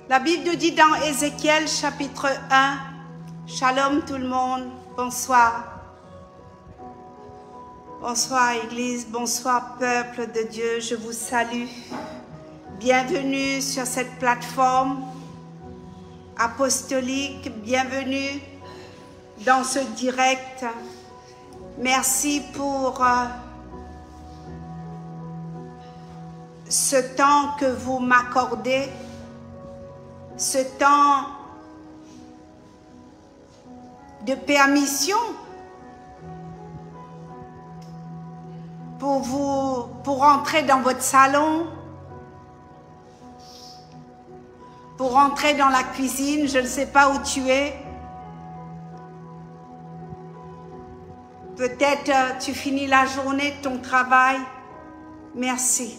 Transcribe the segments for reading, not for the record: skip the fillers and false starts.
La Bible nous dit dans Ézéchiel chapitre 1, Shalom tout le monde, bonsoir. Bonsoir Église, bonsoir peuple de Dieu, je vous salue. Bienvenue sur cette plateforme apostolique, bienvenue dans ce direct. Merci pour ce temps que vous m'accordez, ce temps de permission pour entrer dans votre salon, pour entrer dans la cuisine, je ne sais pas où tu es. Peut-être tu finis la journée de ton travail. Merci.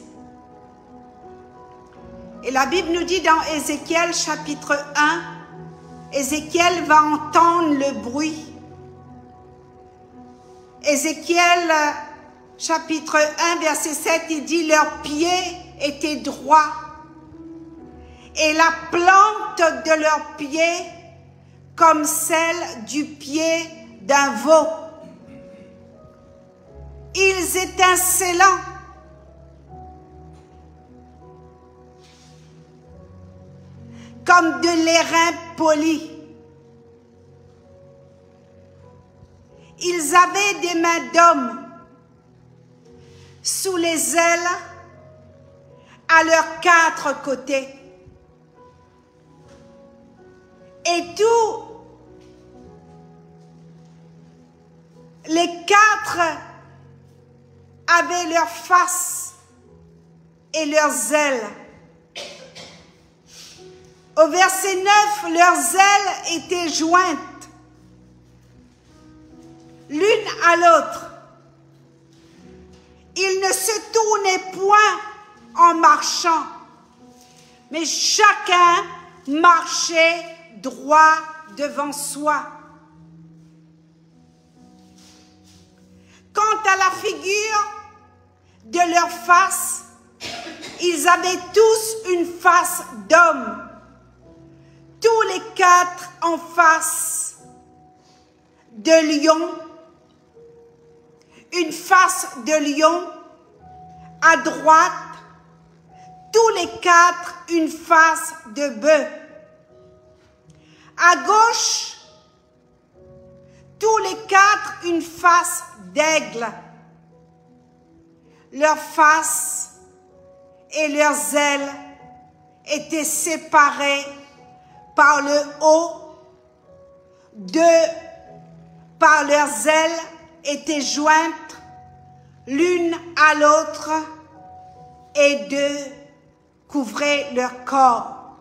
Et la Bible nous dit dans Ézéchiel chapitre 1, Ézéchiel va entendre le bruit. Ézéchiel chapitre 1 verset 7, il dit leurs pieds étaient droits et la plante de leurs pieds comme celle du pied d'un veau. Ils étincelants comme de l'airain poli. Ils avaient des mains d'hommes sous les ailes à leurs quatre côtés. Et tous les quatre avaient leurs faces et leurs ailes. Au verset 9, leurs ailes étaient jointes l'une à l'autre. Ils ne se tournaient point en marchant, mais chacun marchait droit devant soi. Quant à la figure de leur face, ils avaient tous une face d'homme, tous les quatre en face de lion, une face de lion à droite, tous les quatre une face de bœuf. À gauche, tous les quatre une face d'aigle. Leurs faces et leurs ailes étaient séparées par le haut, par leurs ailes étaient jointes l'une à l'autre et deux couvraient leur corps.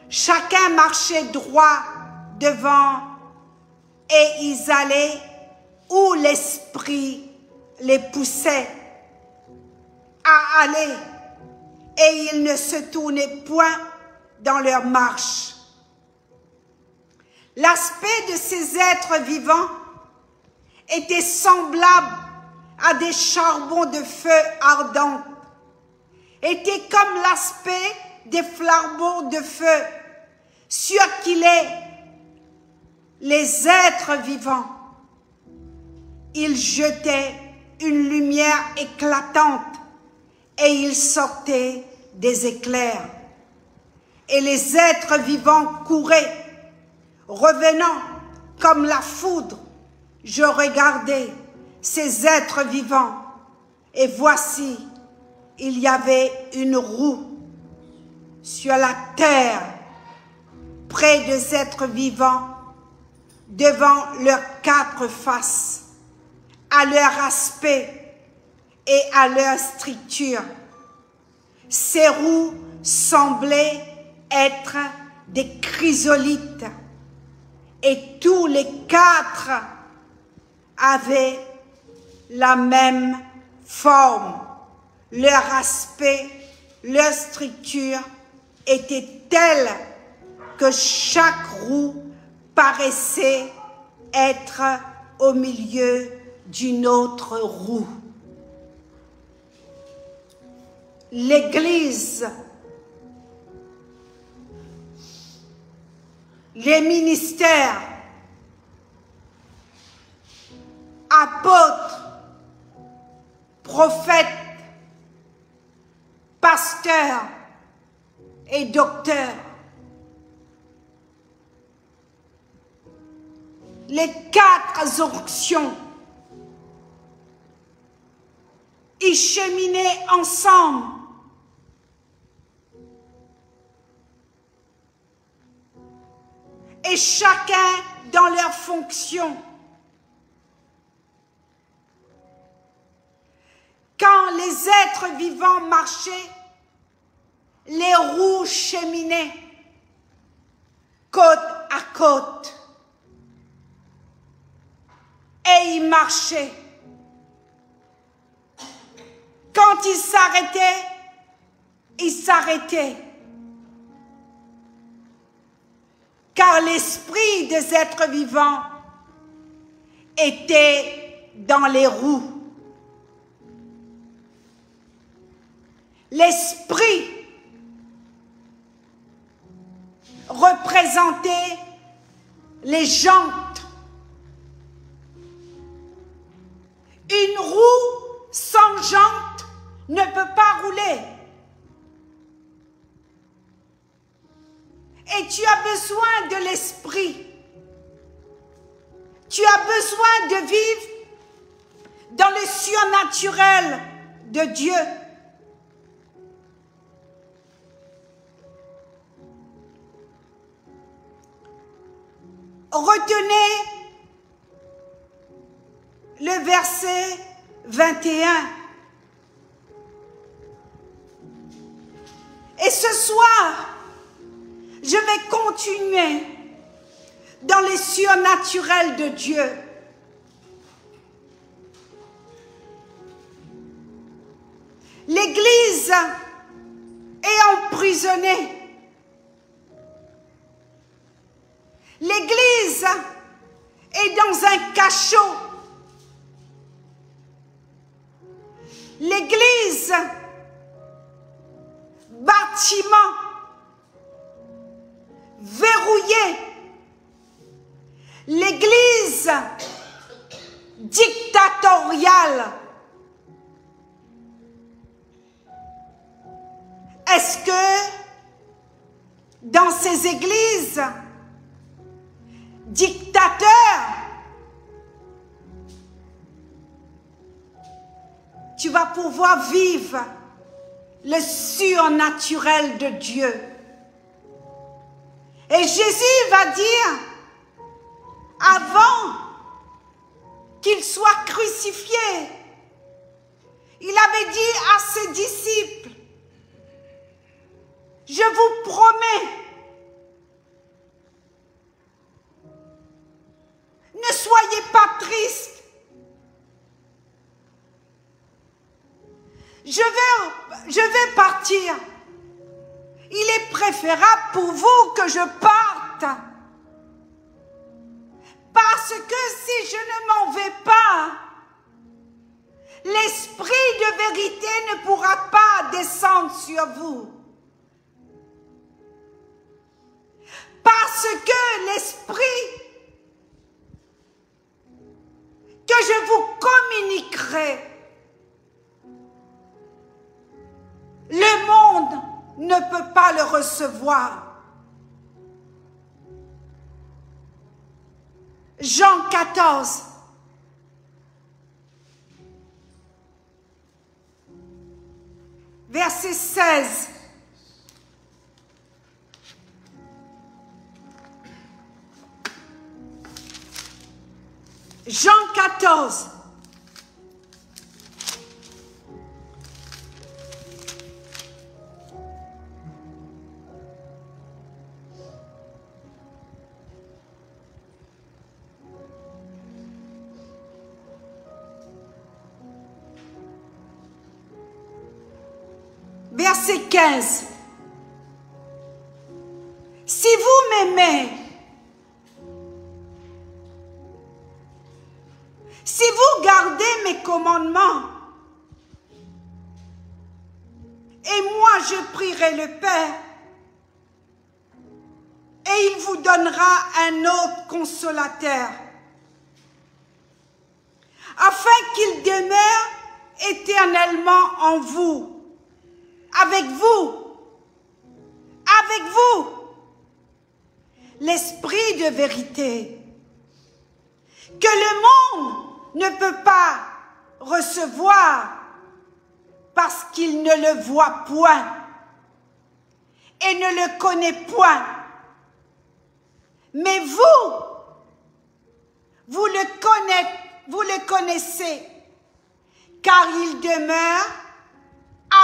Chacun marchait droit devant et ils allaient où l'esprit les poussait à aller et ils ne se tournaient point dans leur marche. L'aspect de ces êtres vivants était semblable à des charbons de feu ardents, était comme l'aspect des flambeaux de feu sur qui les êtres vivants. Ils jetaient une lumière éclatante et ils sortaient des éclairs. Et les êtres vivants couraient, revenant comme la foudre. Je regardais ces êtres vivants et voici, il y avait une roue sur la terre près des êtres vivants devant leurs quatre faces, à leur aspect et à leur structure. Ces roues semblaient être des chrysolites et tous les quatre avaient la même forme. Leur aspect, leur structure était telle que chaque roue paraissait être au milieu d'une autre roue. L'Église les ministères, apôtres, prophètes, pasteurs et docteurs. Les 4 onctions, ils cheminaient ensemble. Et chacun dans leur fonction. Quand les êtres vivants marchaient, les roues cheminaient côte à côte. Et ils marchaient. Quand ils s'arrêtaient, ils s'arrêtaient. Car l'esprit des êtres vivants était dans les roues. L'esprit représentait les jantes. Une roue sans jante ne peut pas rouler. Et tu as besoin de l'esprit. Tu as besoin de vivre dans le surnaturel de Dieu. Retenez le verset 21. Et ce soir, je vais continuer dans les surnaturels de Dieu. L'Église est emprisonnée. L'Église est dans un cachot. L'Église, bâtiment, verrouillé. L'Église dictatoriale. Est-ce que dans ces églises dictateurs, tu vas pouvoir vivre le surnaturel de Dieu? Et Jésus va dire, avant qu'il soit crucifié, il avait dit à ses disciples, je vous promets, ne soyez pas tristes. Je vais partir. Il est préférable pour vous que je parte. Parce que si je ne m'en vais pas, l'esprit de vérité ne pourra pas descendre sur vous. Parce que l'esprit que je vous communiquerai, le monde ne peut pas le recevoir. Jean 14. Verset 16. Jean 14. Verset 15. Si vous m'aimez, si vous gardez mes commandements, et moi je prierai le Père, et il vous donnera un autre consolateur, afin qu'il demeure éternellement en vous, avec vous, l'esprit de vérité, que le monde ne peut pas recevoir parce qu'il ne le voit point et ne le connaît point. Mais vous le connaissez, car il demeure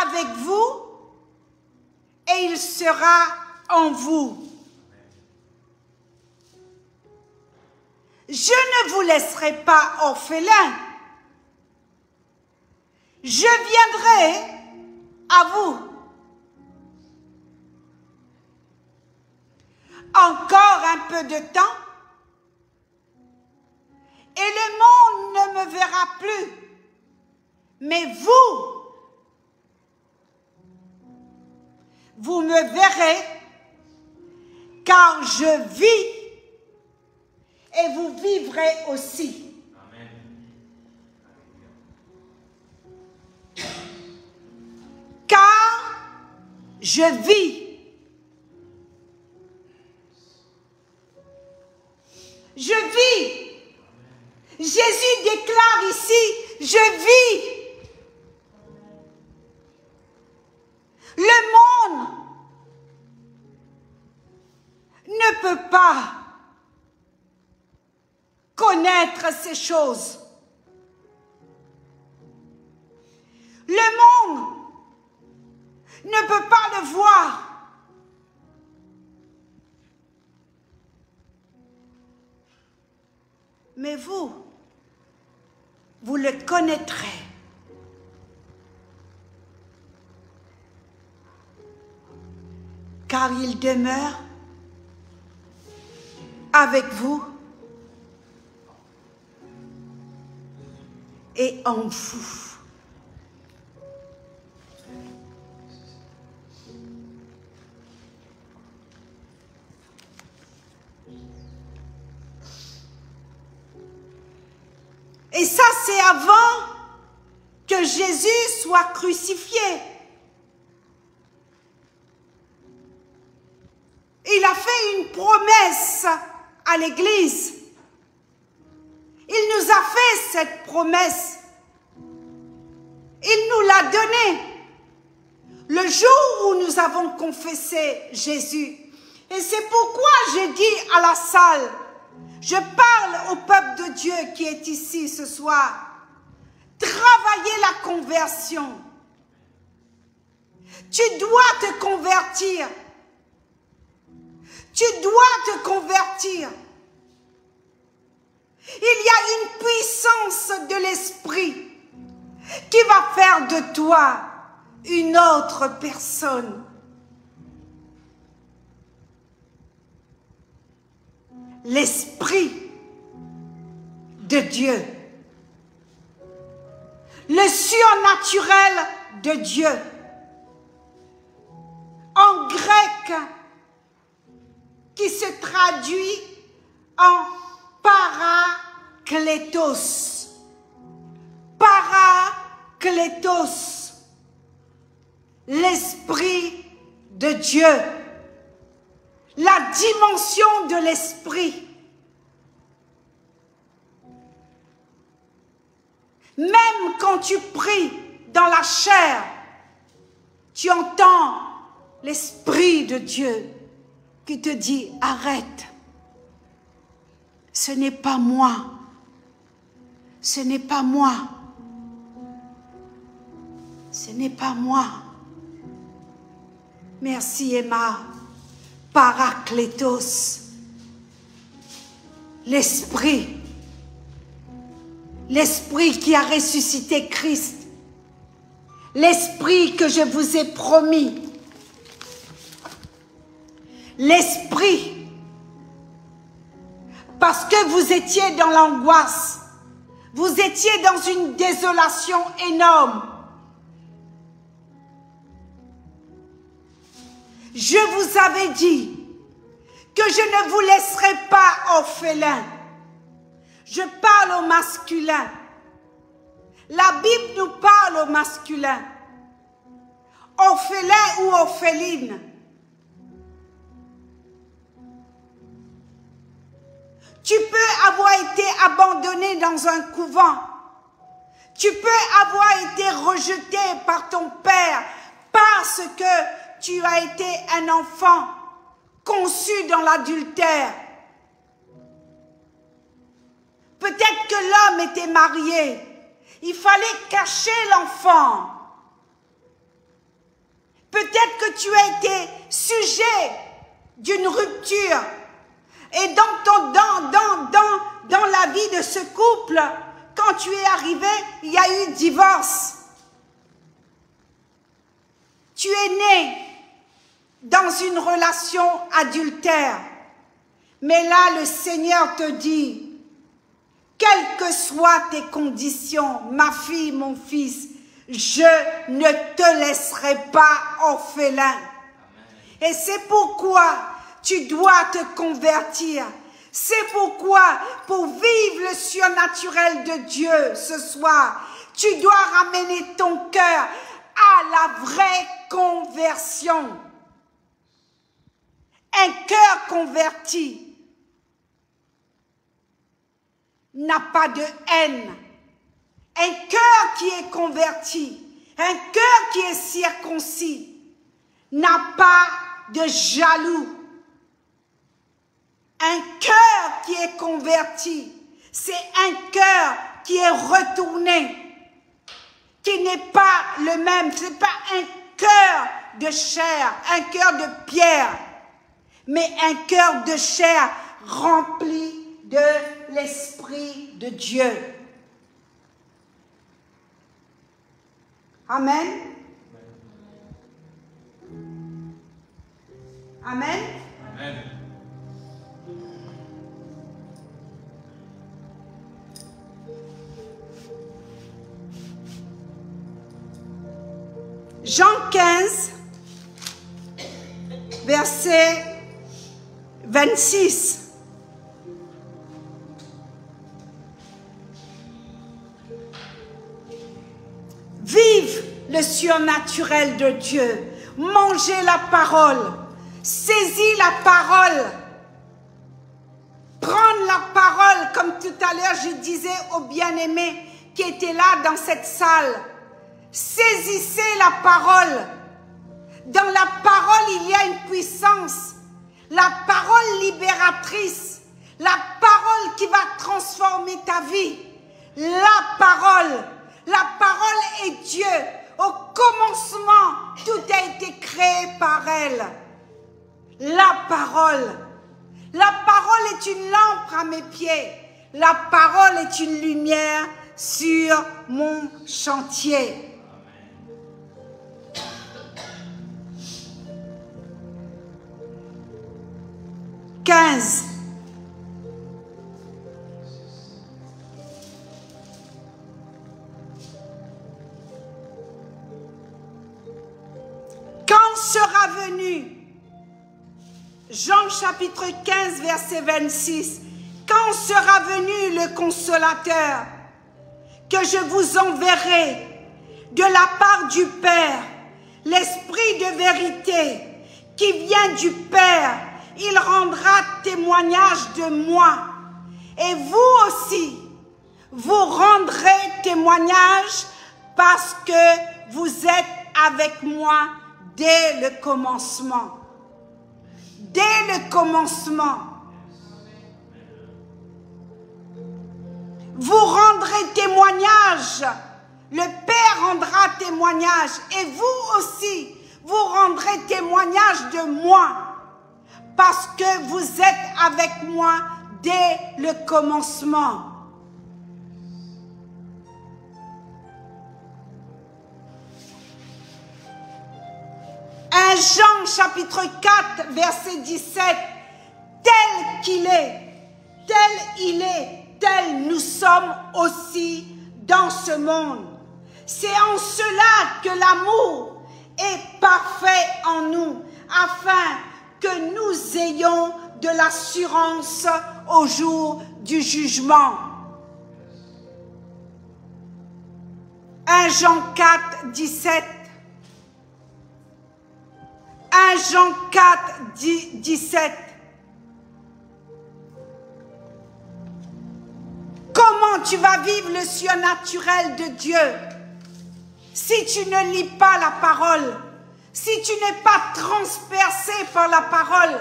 avec vous et il sera en vous. Je ne vous laisserai pas orphelins. Je viendrai à vous. Encore un peu de temps, et le monde ne me verra plus. Mais vous me verrez, car je vis et vous vivrez aussi. Amen. Car je vis. Je vis. Jésus déclare ici, je vis. Le monde ne peut pas connaître ces choses. Le monde ne peut pas le voir. Mais vous le connaîtrez. Car il demeure avec vous et en vous. Et ça, c'est avant que Jésus soit crucifié. Il a fait une promesse à l'Église. Il nous a fait cette promesse. Il nous l'a donnée le jour où nous avons confessé Jésus. Et c'est pourquoi j'ai dit à la salle, je parle au peuple de Dieu qui est ici ce soir, travaillez la conversion. Tu dois te convertir. Tu dois te convertir. Il y a une puissance de l'esprit qui va faire de toi une autre personne. L'esprit de Dieu. Le surnaturel de Dieu. En grec, qui se traduit en parakletos. Parakletos. L'esprit de Dieu. La dimension de l'esprit. Même quand tu pries dans la chair, tu entends l'esprit de Dieu qui te dit, arrête, ce n'est pas moi, ce n'est pas moi, ce n'est pas moi. Merci Emma. Parakletos, l'esprit qui a ressuscité Christ, l'esprit que je vous ai promis, l'esprit, parce que vous étiez dans l'angoisse, vous étiez dans une désolation énorme. Je vous avais dit que je ne vous laisserai pas orphelins. Je parle au masculin. La Bible nous parle au masculin. Orphelin ou orpheline. Tu peux avoir été abandonné dans un couvent. Tu peux avoir été rejeté par ton père parce que tu as été un enfant conçu dans l'adultère. Peut-être que l'homme était marié. Il fallait cacher l'enfant. Peut-être que tu as été sujet d'une rupture. Et dans la vie de ce couple, quand tu es arrivé, il y a eu divorce. Tu es né dans une relation adultère. Mais là, le Seigneur te dit, quelles que soient tes conditions, ma fille, mon fils, je ne te laisserai pas orphelin. Et c'est pourquoi tu dois te convertir. C'est pourquoi, pour vivre le surnaturel de Dieu ce soir, tu dois ramener ton cœur à la vraie conversion. Un cœur converti n'a pas de haine. Un cœur qui est converti, un cœur qui est circoncis, n'a pas de jaloux. Un cœur qui est converti, c'est un cœur qui est retourné, qui n'est pas le même, ce n'est pas un cœur de chair, un cœur de pierre, mais un cœur de chair rempli de l'Esprit de Dieu. Amen. Amen. Amen. Jean 15, verset 26. Vive le surnaturel de Dieu. Mangez la parole. Saisis la parole. Prendre la parole, comme tout à l'heure je disais aux bien-aimés qui étaient là dans cette salle. Saisissez la parole. Dans la parole, il y a une puissance. La parole libératrice. La parole qui va transformer ta vie. La parole est Dieu. Au commencement, tout a été créé par elle. La parole est une lampe à mes pieds. La parole est une lumière sur mon chantier. Quand sera venu, Jean chapitre 15 verset 26, quand sera venu le consolateur que je vous enverrai de la part du Père, l'Esprit de vérité qui vient du Père, il rendra témoignage de moi. Et vous aussi, vous rendrez témoignage parce que vous êtes avec moi dès le commencement. Dès le commencement. Vous rendrez témoignage. Le Père rendra témoignage. Et vous aussi, vous rendrez témoignage de moi. Parce que vous êtes avec moi dès le commencement. Jean chapitre 4 verset 17, tel qu'il est, tel il est, tel nous sommes aussi dans ce monde. C'est en cela que l'amour est parfait en nous, afin que nous ayons de l'assurance au jour du jugement. 1 Jean 4, 17. 1 Jean 4, 17. Comment tu vas vivre le surnaturel de Dieu si tu ne lis pas la parole, si tu n'es pas transpercé par la parole,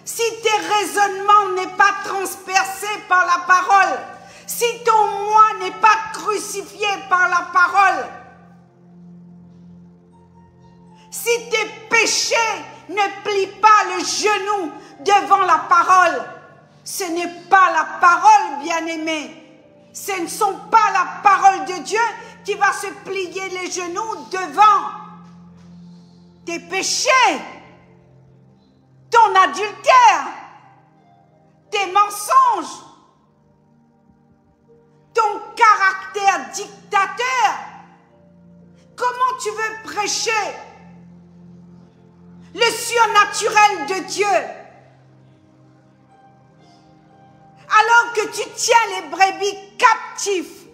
si tes raisonnements n'est pas transpercé par la parole, si ton moi n'est pas crucifié par la parole, si tes péchés ne plient pas le genou devant la parole, ce n'est pas la parole, bien-aimé. Ce ne sont pas la parole de Dieu qui va se plier les genoux devant tes péchés, ton adultère, tes mensonges, ton caractère dictateur. Comment tu veux prêcher le surnaturel de Dieu alors que tu tiens les brebis captifs,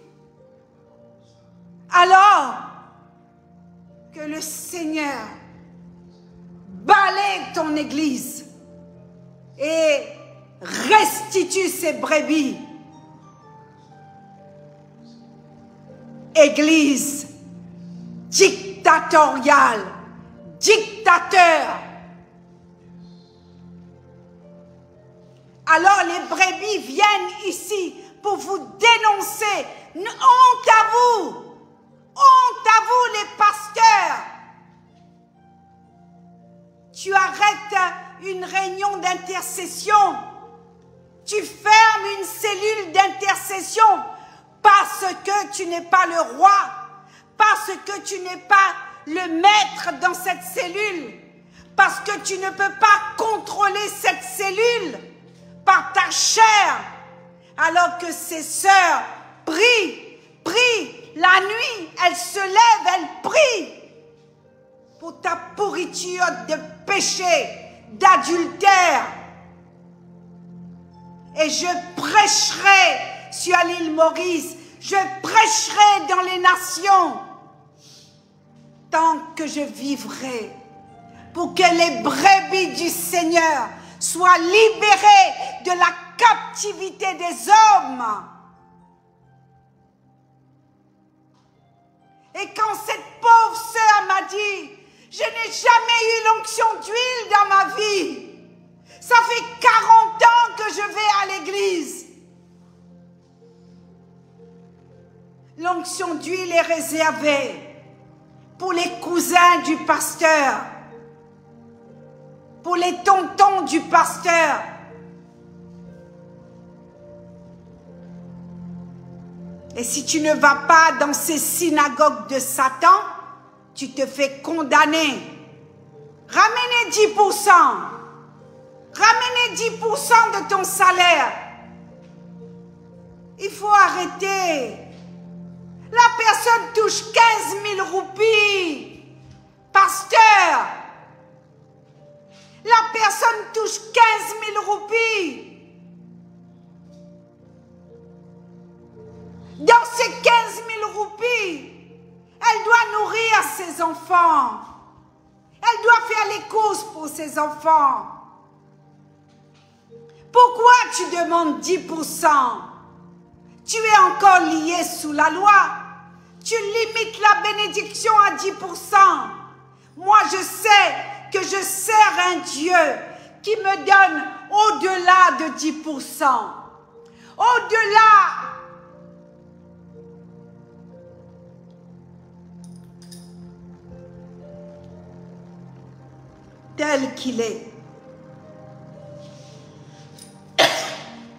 alors que le Seigneur balaie ton église et restitue ses brebis. Église dictatoriale, dictateur. Alors les brebis viennent ici pour vous dénoncer. Honte à vous! Honte à vous les pasteurs! Tu arrêtes une réunion d'intercession. Tu fermes une cellule d'intercession parce que tu n'es pas le roi, parce que tu n'es pas le maître dans cette cellule, parce que tu ne peux pas contrôler cette cellule par ta chair, alors que ces sœurs prient la nuit, elles se lèvent, elles prient pour ta pourriture de péché, d'adultère. Et je prêcherai sur l'île Maurice, je prêcherai dans les nations, tant que je vivrai, pour que les brebis du Seigneur soient libérées de la captivité des hommes. Et quand cette pauvre sœur m'a dit, je n'ai jamais eu l'onction d'huile dans ma vie, ça fait 40 ans que je vais à l'église. L'onction d'huile est réservée pour les cousins du pasteur, pour les tontons du pasteur. Et si tu ne vas pas dans ces synagogues de Satan, tu te fais condamner. Ramenez 10%. Ramenez 10% de ton salaire. Il faut arrêter. La personne touche 15 000 roupies. Pasteur. La personne touche 15 000 roupies. Dans ces 15 000 roupies, elle doit nourrir ses enfants. Elle doit faire les courses pour ses enfants. Pourquoi tu demandes 10%? Tu es encore lié sous la loi. Tu limites la bénédiction à 10%. Moi, je sais que je sers un Dieu qui me donne au-delà de 10%. Au-delà. Tel qu'il est.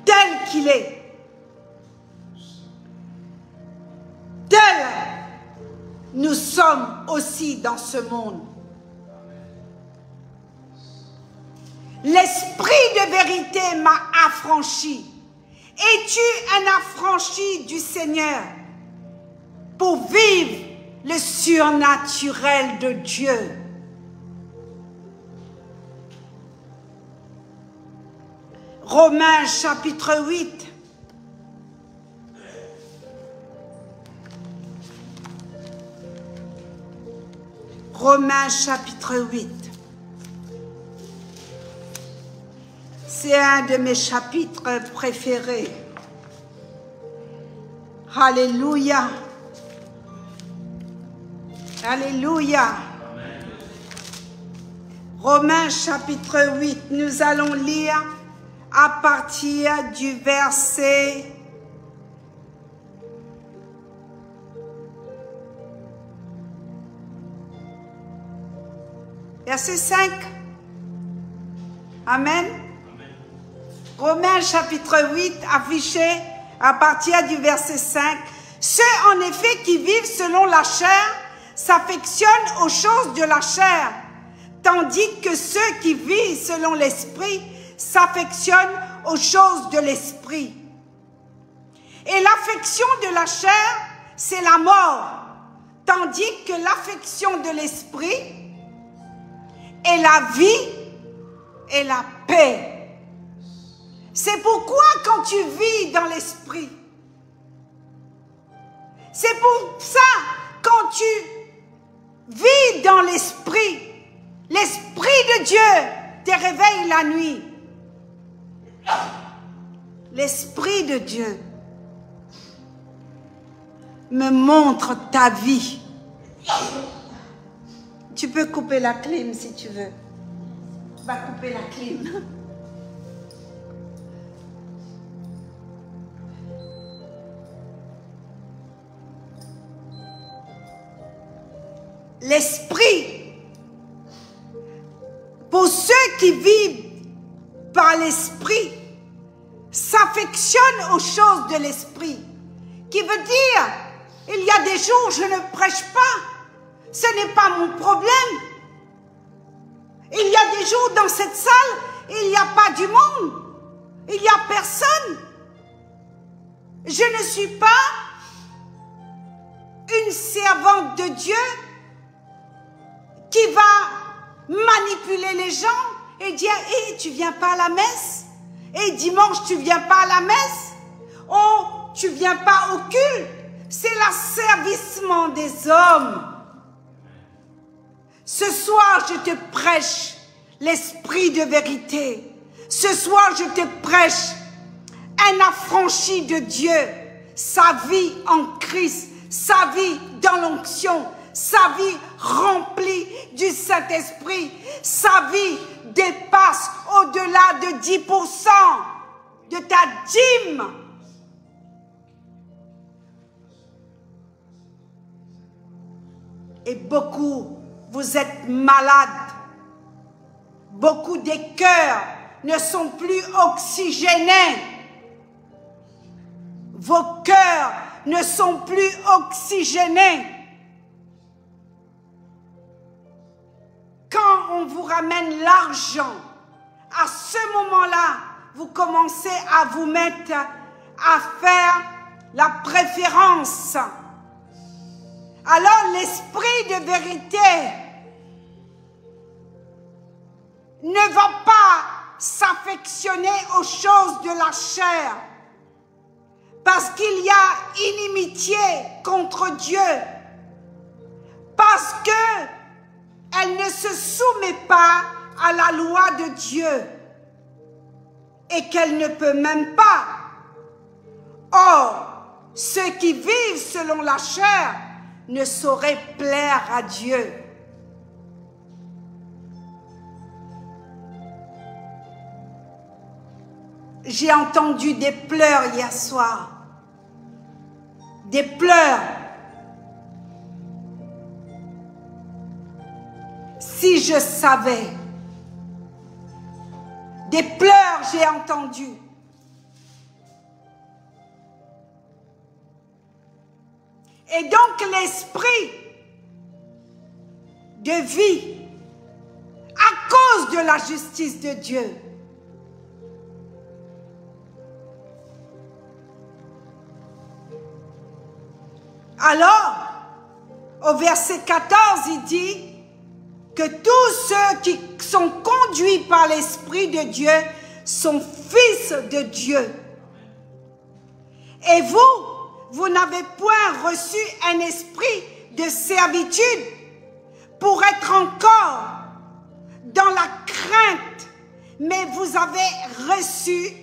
Tel qu'il est. Tel nous sommes aussi dans ce monde. L'esprit de vérité m'a affranchi. Es-tu un affranchi du Seigneur pour vivre le surnaturel de Dieu? Romains chapitre 8. Romains chapitre 8. C'est un de mes chapitres préférés. Alléluia. Alléluia. Romains chapitre 8, nous allons lire à partir du verset 5. Amen. Romains chapitre 8, affiché à partir du verset 5. Ceux en effet qui vivent selon la chair s'affectionnent aux choses de la chair, tandis que ceux qui vivent selon l'esprit s'affectionnent aux choses de l'esprit. Et l'affection de la chair, c'est la mort, tandis que l'affection de l'esprit est la vie et la paix. C'est pourquoi quand tu vis dans l'esprit, c'est pour ça quand tu vis dans l'esprit, l'esprit de Dieu te réveille la nuit. L'esprit de Dieu me montre ta vie. Tu peux couper la clim si tu veux. Va couper la clim. L'esprit, pour ceux qui vivent par l'esprit, s'affectionnent aux choses de l'esprit. Qui veut dire, il y a des jours je ne prêche pas. Ce n'est pas mon problème. Il y a des jours dans cette salle, il n'y a pas du monde. Il n'y a personne. Je ne suis pas une servante de Dieu qui va manipuler les gens et dire « Hey, tu viens pas à la messe? Et dimanche, tu viens pas à la messe? Oh, tu viens pas au culte? » C'est l'asservissement des hommes. Ce soir, je te prêche l'esprit de vérité. Ce soir, je te prêche un affranchi de Dieu. Sa vie en Christ, sa vie dans l'onction, sa vie remplie du Saint-Esprit, sa vie dépasse au-delà de 10% de ta dîme. Et beaucoup, vous êtes malades. Beaucoup des cœurs ne sont plus oxygénés. Vos cœurs ne sont plus oxygénés. Quand on vous ramène l'argent, à ce moment-là, vous commencez à vous mettre à faire la préférence. Alors l'esprit de vérité ne va pas s'affectionner aux choses de la chair, parce qu'il y a inimitié contre Dieu, parce que elle ne se soumet pas à la loi de Dieu et qu'elle ne peut même pas. Or, ceux qui vivent selon la chair ne sauraient plaire à Dieu. J'ai entendu des pleurs hier soir. Des pleurs. Si je savais. Des pleurs j'ai entendu. Et donc l'esprit de vie, à cause de la justice de Dieu, alors, au verset 14, il dit que tous ceux qui sont conduits par l'Esprit de Dieu sont fils de Dieu. Et vous n'avez point reçu un esprit de servitude pour être encore dans la crainte, mais vous avez reçu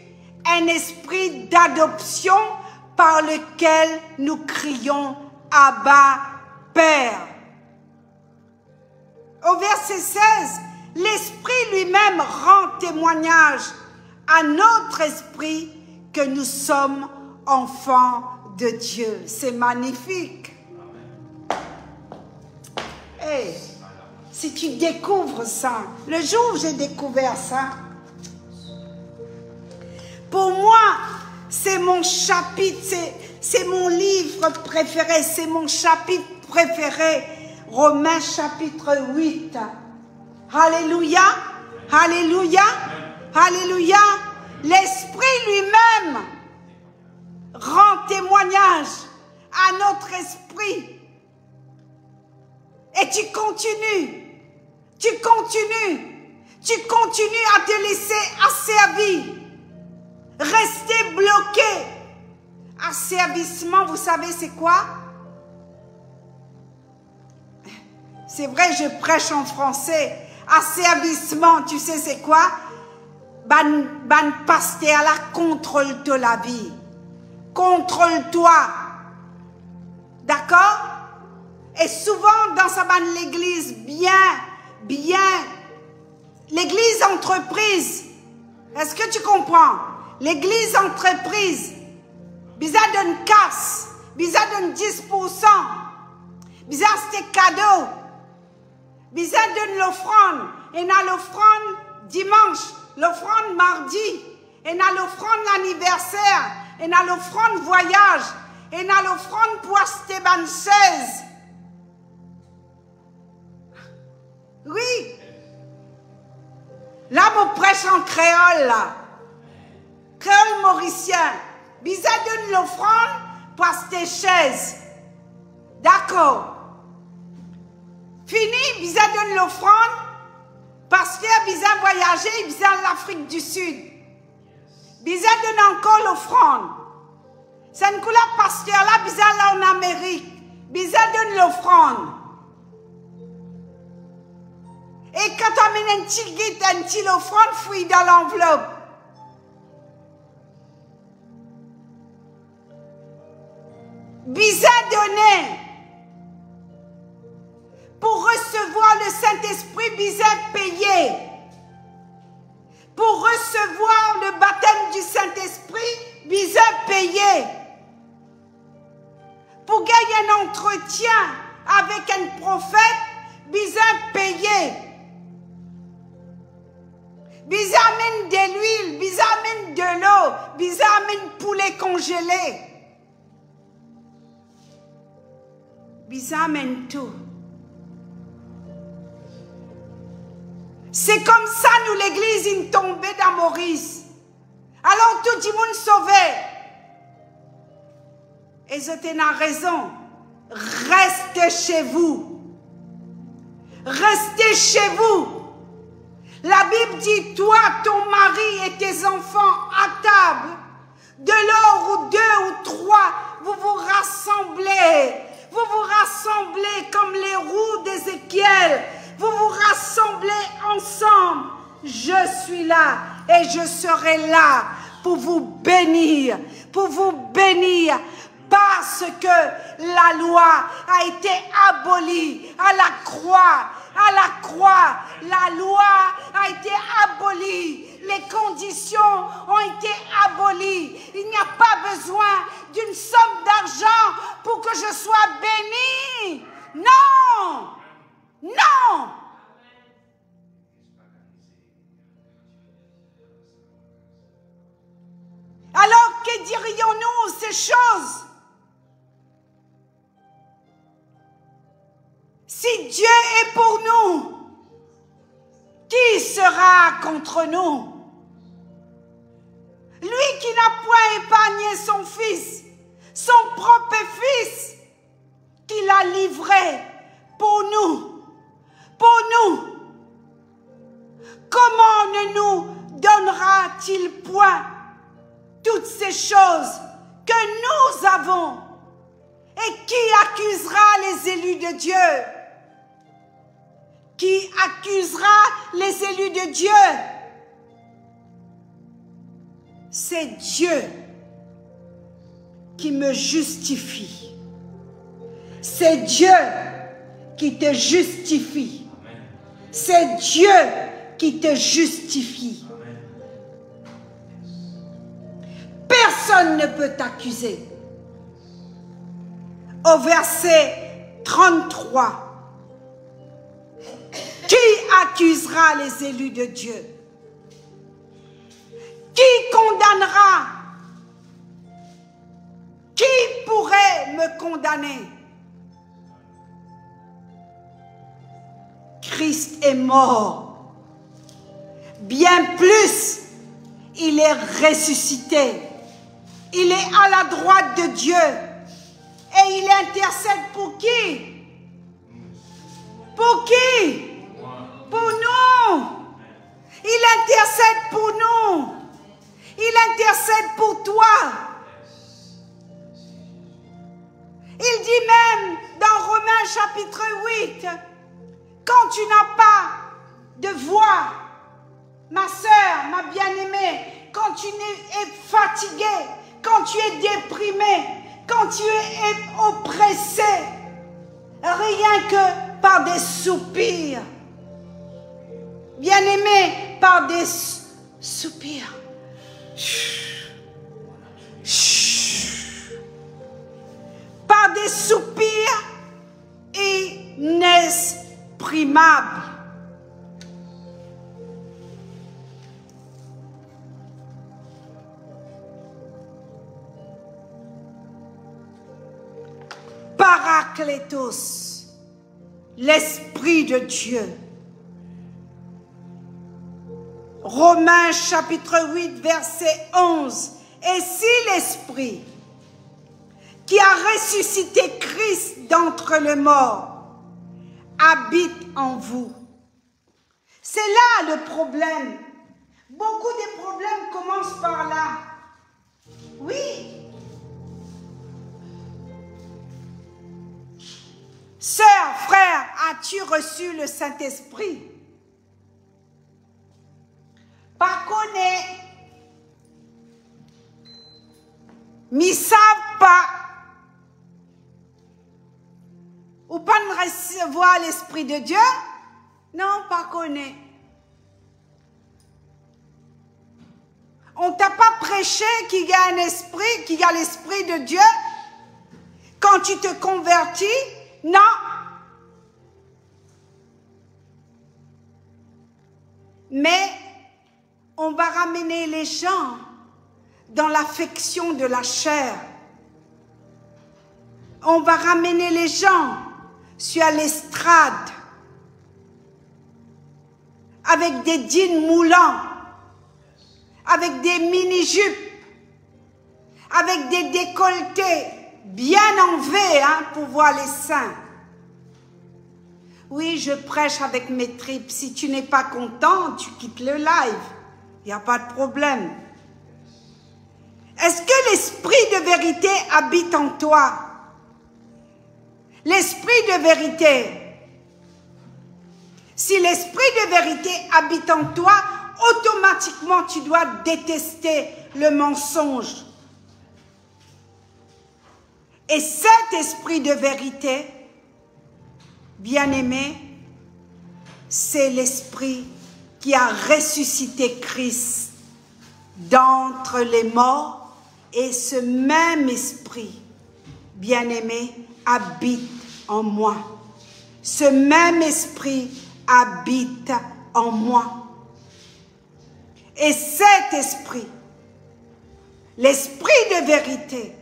un esprit d'adoption par lequel nous crions « Abba, Père ». Au verset 16, l'Esprit lui-même rend témoignage à notre esprit que nous sommes enfants de Dieu. C'est magnifique. Hey, si tu découvres ça, le jour où j'ai découvert ça, pour moi, c'est mon chapitre, c'est mon livre préféré, c'est mon chapitre préféré. Romains chapitre 8. Alléluia, alléluia, alléluia. L'Esprit lui-même rend témoignage à notre esprit. Et tu continues à te laisser asservir. Rester bloqué. Asservissement, vous savez c'est quoi? C'est vrai, je prêche en français. Asservissement, tu sais c'est quoi? Ban pasteur là, contrôle-toi la vie. Contrôle-toi. D'accord? Et souvent dans sa bande l'église, bien. L'église entreprise. Est-ce que tu comprends? L'église entreprise. Bizarre donne casse. Bizarre donne 10%. Bizarre c'était cadeau. Bizarre donne l'offrande. Et n'a l'offrande dimanche. L'offrande mardi. Et n'a l'offrande l'anniversaire. Et n'a l'offrande voyage. Et n'a l'offrande pour acheter ban 16. Oui. Là, vous prêche en créole, là. Créole mauricien. Bizarre donne l'offrande pour acheter chaise. D'accord. Fini, bizarre donne l'offrande. Parce que bizarre voyager, bizarre l'Afrique du Sud. Bizarre donne encore l'offrande. C'est une couleur pasteur là, bizarre là en Amérique. Bizarre donne l'offrande. Et quand tu amènes un petit guide, un petit offrande, fouille dans l'enveloppe. Bizarre donné. Pour recevoir le Saint-Esprit, bizarre payé. Pour recevoir le baptême du Saint-Esprit, bizarre payé. Pour gagner un entretien avec un prophète, bizarre payé. Bizarre amène de l'huile, bizarre amène de l'eau, bizarre amène poulet congelé. Bizarre amène tout. C'est comme ça, nous, l'église, il tombait dans Maurice. Alors, tout le monde sauvé. Et je t'ai raison. Restez chez vous. Restez chez vous. La Bible dit, toi, ton mari et tes enfants à table, de l'or ou deux ou trois, vous vous rassemblez. Vous vous rassemblez comme les roues d'Ézéchiel. Vous vous rassemblez ensemble. Je suis là et je serai là pour vous bénir. Pour vous bénir. Parce que la loi a été abolie à la croix. À la croix, la loi a été abolie. Les conditions ont été abolies. Il n'y a pas besoin d'une somme d'argent pour que je sois béni. Non! Non! Alors que dirions-nous ces choses? Si Dieu est pour nous, qui sera contre nous? Lui qui n'a point épargné son fils, son propre fils, qui l'a livré pour nous. Pour nous. Comment ne nous donnera donnera-t-il point toutes ces choses que nous avons? Et qui accusera les élus de Dieu? Qui accusera les élus de Dieu? C'est Dieu qui me justifie. C'est Dieu qui te justifie. C'est Dieu qui te justifie. Personne ne peut t'accuser. Au verset 33, qui accusera les élus de Dieu? Qui condamnera? Qui pourrait me condamner? Christ est mort. Bien plus, il est ressuscité. Il est à la droite de Dieu. Et il intercède pour qui? Pour qui? Pour nous. Il intercède pour nous. Il intercède pour toi. Il dit même dans Romains chapitre 8, quand tu n'as pas de voix, ma sœur, ma bien-aimée, quand tu es fatigué, quand tu es déprimé, quand tu es oppressé, rien que par des soupirs, bien-aimé, par des soupirs, par des soupirs inexprimables. Paraclétos, l'Esprit de Dieu. Romains chapitre 8, verset 11. Et si l'Esprit qui a ressuscité Christ d'entre les morts habite en vous. C'est là le problème. Beaucoup de problèmes commencent par là. Oui. Sœur, frère, as-tu reçu le Saint-Esprit? Pas connaît. Mais savent pas. Ou pas de recevoir l'Esprit de Dieu? Non, pas connaît. On t'a pas prêché qu'il y a un esprit, qu'il y a l'Esprit de Dieu? Quand tu te convertis? Non. Mais on va ramener les gens dans l'affection de la chair. On va ramener les gens sur l'estrade avec des jeans moulants, avec des mini-jupes, avec des décolletés bien en V pour voir les seins. Oui, je prêche avec mes tripes. Si tu n'es pas content, tu quittes le live. Il n'y a pas de problème. Est-ce que l'esprit de vérité habite en toi? L'esprit de vérité. Si l'esprit de vérité habite en toi, automatiquement tu dois détester le mensonge. Et cet esprit de vérité, bien-aimé, c'est l'esprit qui a ressuscité Christ d'entre les morts. Et ce même esprit, bien-aimé, habite en moi. Ce même esprit habite en moi. Et cet esprit, l'esprit de vérité,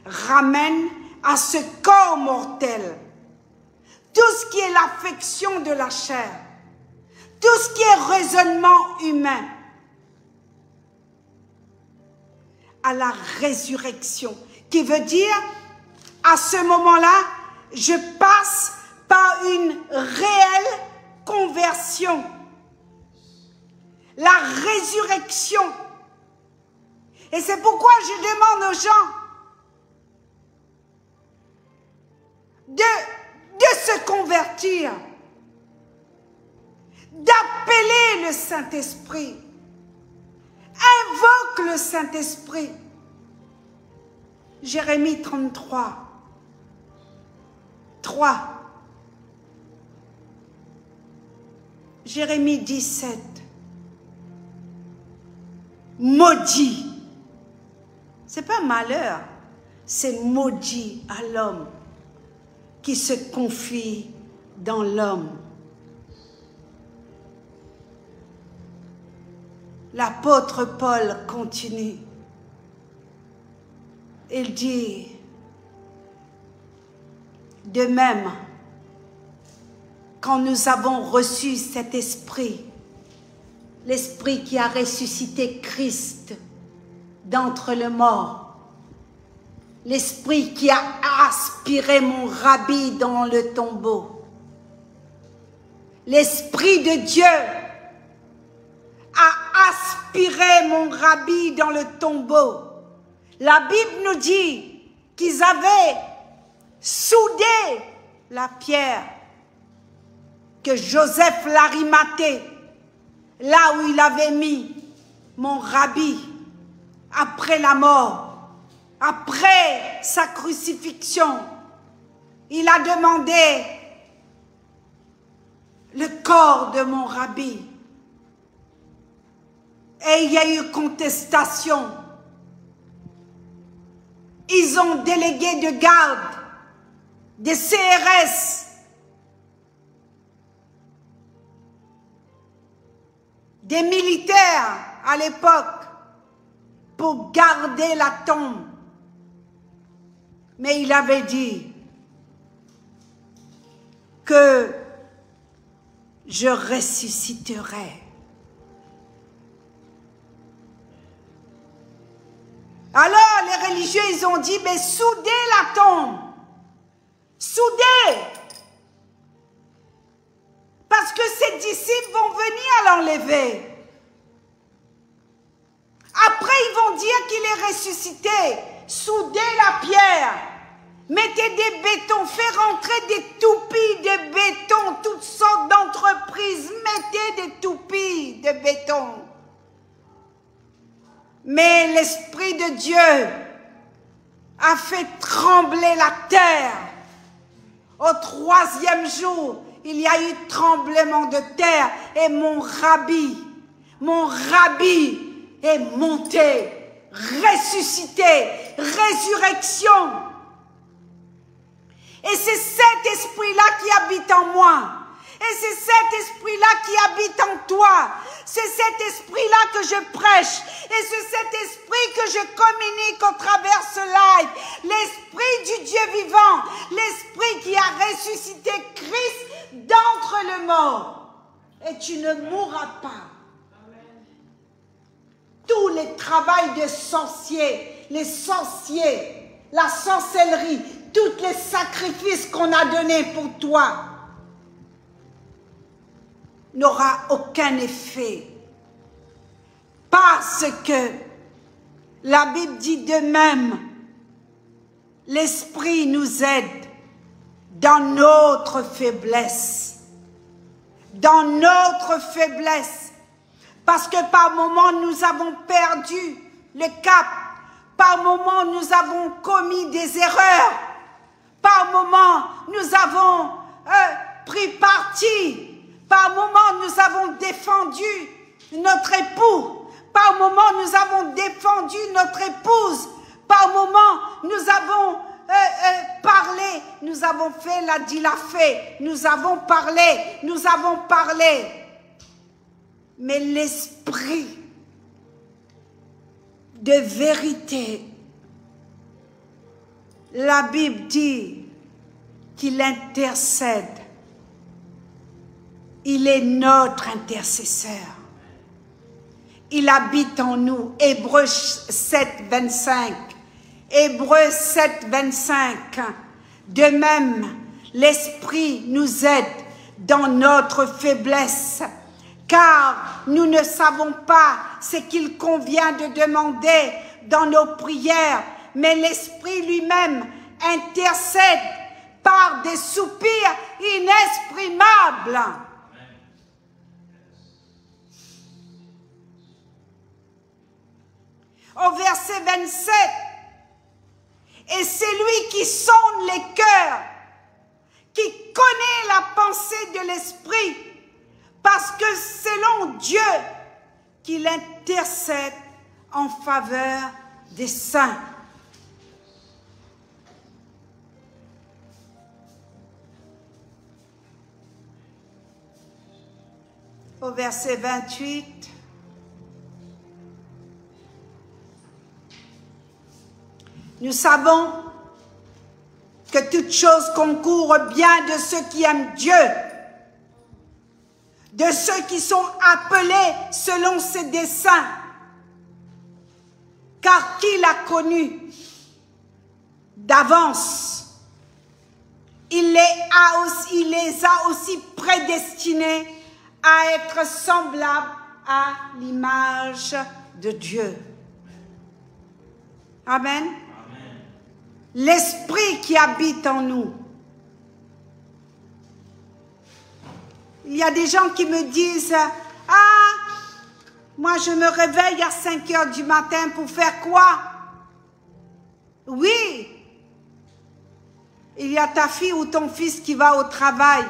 ramène à ce corps mortel tout ce qui est l'affection de la chair, tout ce qui est raisonnement humain, à la résurrection, qui veut dire, à ce moment-là, je passe par une réelle conversion. la résurrection. Et c'est pourquoi je demande aux gens de se convertir, d'appeler le Saint-Esprit. Invoque le Saint-Esprit. Jérémie 33, 3. Jérémie 17. Maudit. C'est pas malheur, c'est maudit à l'homme qui se confie dans l'homme. L'apôtre Paul continue. Il dit, de même, quand nous avons reçu cet esprit, l'esprit qui a ressuscité Christ d'entre les morts, l'esprit qui a aspiré mon rabbi dans le tombeau, l'esprit de Dieu a aspiré mon rabbi dans le tombeau. La Bible nous dit qu'ils avaient soudé la pierre que Joseph l'Arimathée, là où il avait mis mon rabbi, après la mort, après sa crucifixion, il a demandé le corps de mon rabbi. Et il y a eu contestation. Ils ont délégué de garde, des CRS, des militaires à l'époque, pour garder la tombe. Mais il avait dit que je ressusciterai. Alors les religieux, ils ont dit, mais soudez la tombe. Soudez. Parce que ses disciples vont venir l'enlever. Après, ils vont dire qu'il est ressuscité. Soudez la pierre. Mettez des bétons. Faites rentrer des toupies de béton. Toutes sortes d'entreprises. Mettez des toupies de béton. Mais l'Esprit de Dieu a fait trembler la terre. Au 3e jour, il y a eu tremblement de terre. Et mon rabbi est monté, ressuscité, résurrection. Et c'est cet esprit-là qui habite en moi. Et c'est cet esprit-là qui habite en toi. C'est cet esprit-là que je prêche. Et c'est cet esprit que je communique au travers ce live. L'esprit du Dieu vivant. L'esprit qui a ressuscité Christ d'entre les morts. Et tu ne mourras pas. Tous les travails de sorciers, les sorciers, la sorcellerie, tous les sacrifices qu'on a donnés pour toi n'aura aucun effet. Parce que la Bible dit de même, l'Esprit nous aide dans notre faiblesse. Dans notre faiblesse. Parce que par moments, nous avons perdu le cap. Par moments, nous avons commis des erreurs. Par moments, nous avons pris parti. Par moments, nous avons défendu notre époux. Par moments, nous avons défendu notre épouse. Par moments, nous avons parlé. Nous avons fait la dit la fait. Nous avons parlé. Nous avons parlé. Mais l'esprit de vérité, la Bible dit qu'il intercède. Il est notre intercesseur. Il habite en nous. Hébreux 7, 25. Hébreux 7, 25. De même, l'Esprit nous aide dans notre faiblesse, car nous ne savons pas ce qu'il convient de demander dans nos prières, mais l'Esprit lui-même intercède par des soupirs inexprimables. Au verset 27, et c'est lui qui sonde les cœurs, qui connaît la pensée de l'Esprit, parce que selon Dieu, qu'il intercède en faveur des saints. Au verset 28, nous savons que toute chose concourt bien de ceux qui aiment Dieu, de ceux qui sont appelés selon ses desseins. Car qui l'a connu d'avance, il les a aussi prédestinés à être semblables à l'image de Dieu. Amen. L'Esprit qui habite en nous. Il y a des gens qui me disent, « Ah, moi je me réveille à 5 heures du matin pour faire quoi ?» Oui, il y a ta fille ou ton fils qui va au travail,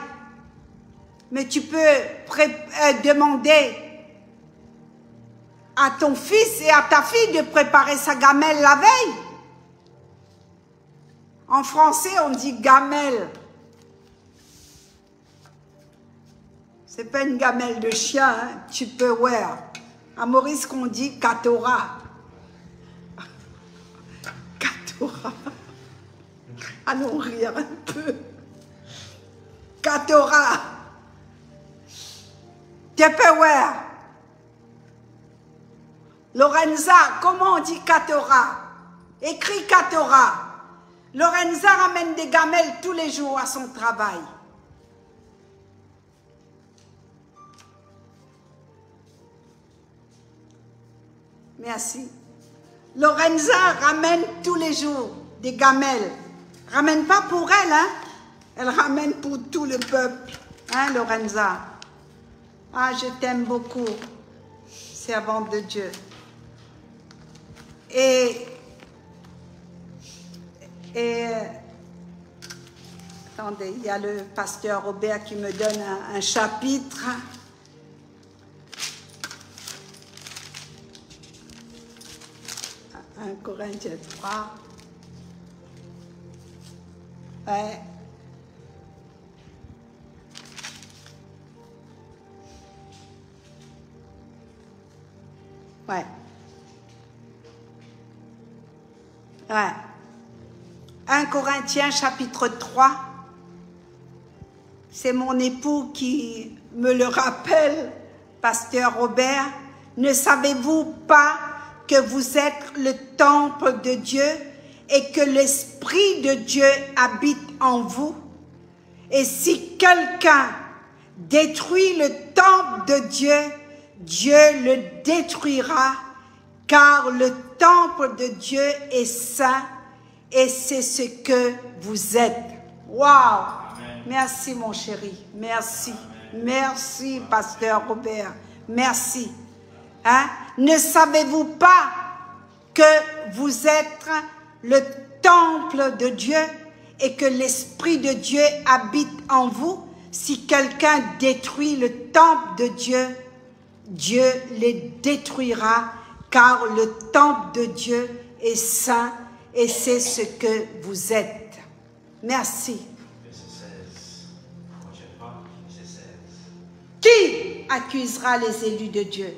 mais tu peux demander à ton fils et à ta fille de préparer sa gamelle la veille. En français, on dit gamelle. C'est pas une gamelle de chien, hein? Tu peux voir. À Maurice, qu'on dit katora. Katora. Allons rire un peu. Katora. Tu peux voir. Lorenza, comment on dit katora? Écris katora. Lorenza ramène des gamelles tous les jours à son travail. Merci. Lorenza ramène tous les jours des gamelles. Ramène pas pour elle, hein? Elle ramène pour tout le peuple. Hein, Lorenza? Ah, je t'aime beaucoup, servante de Dieu. Et attendez, il y a le pasteur Robert qui me donne un chapitre. Un Corinthiens 3. Ouais. Ouais. Ouais. 1 Corinthiens chapitre 3, c'est mon époux qui me le rappelle, pasteur Robert. Ne savez-vous pas que vous êtes le temple de Dieu et que l'Esprit de Dieu habite en vous? Et si quelqu'un détruit le temple de Dieu, Dieu le détruira, car le temple de Dieu est saint. Et c'est ce que vous êtes. Waouh! Merci mon chéri. Merci. Amen. Merci pasteur Robert. Merci. Hein? Ne savez-vous pas que vous êtes le temple de Dieu et que l'Esprit de Dieu habite en vous? Si quelqu'un détruit le temple de Dieu, Dieu les détruira, car le temple de Dieu est saint. Et c'est ce que vous êtes. Merci. Qui accusera les élus de Dieu?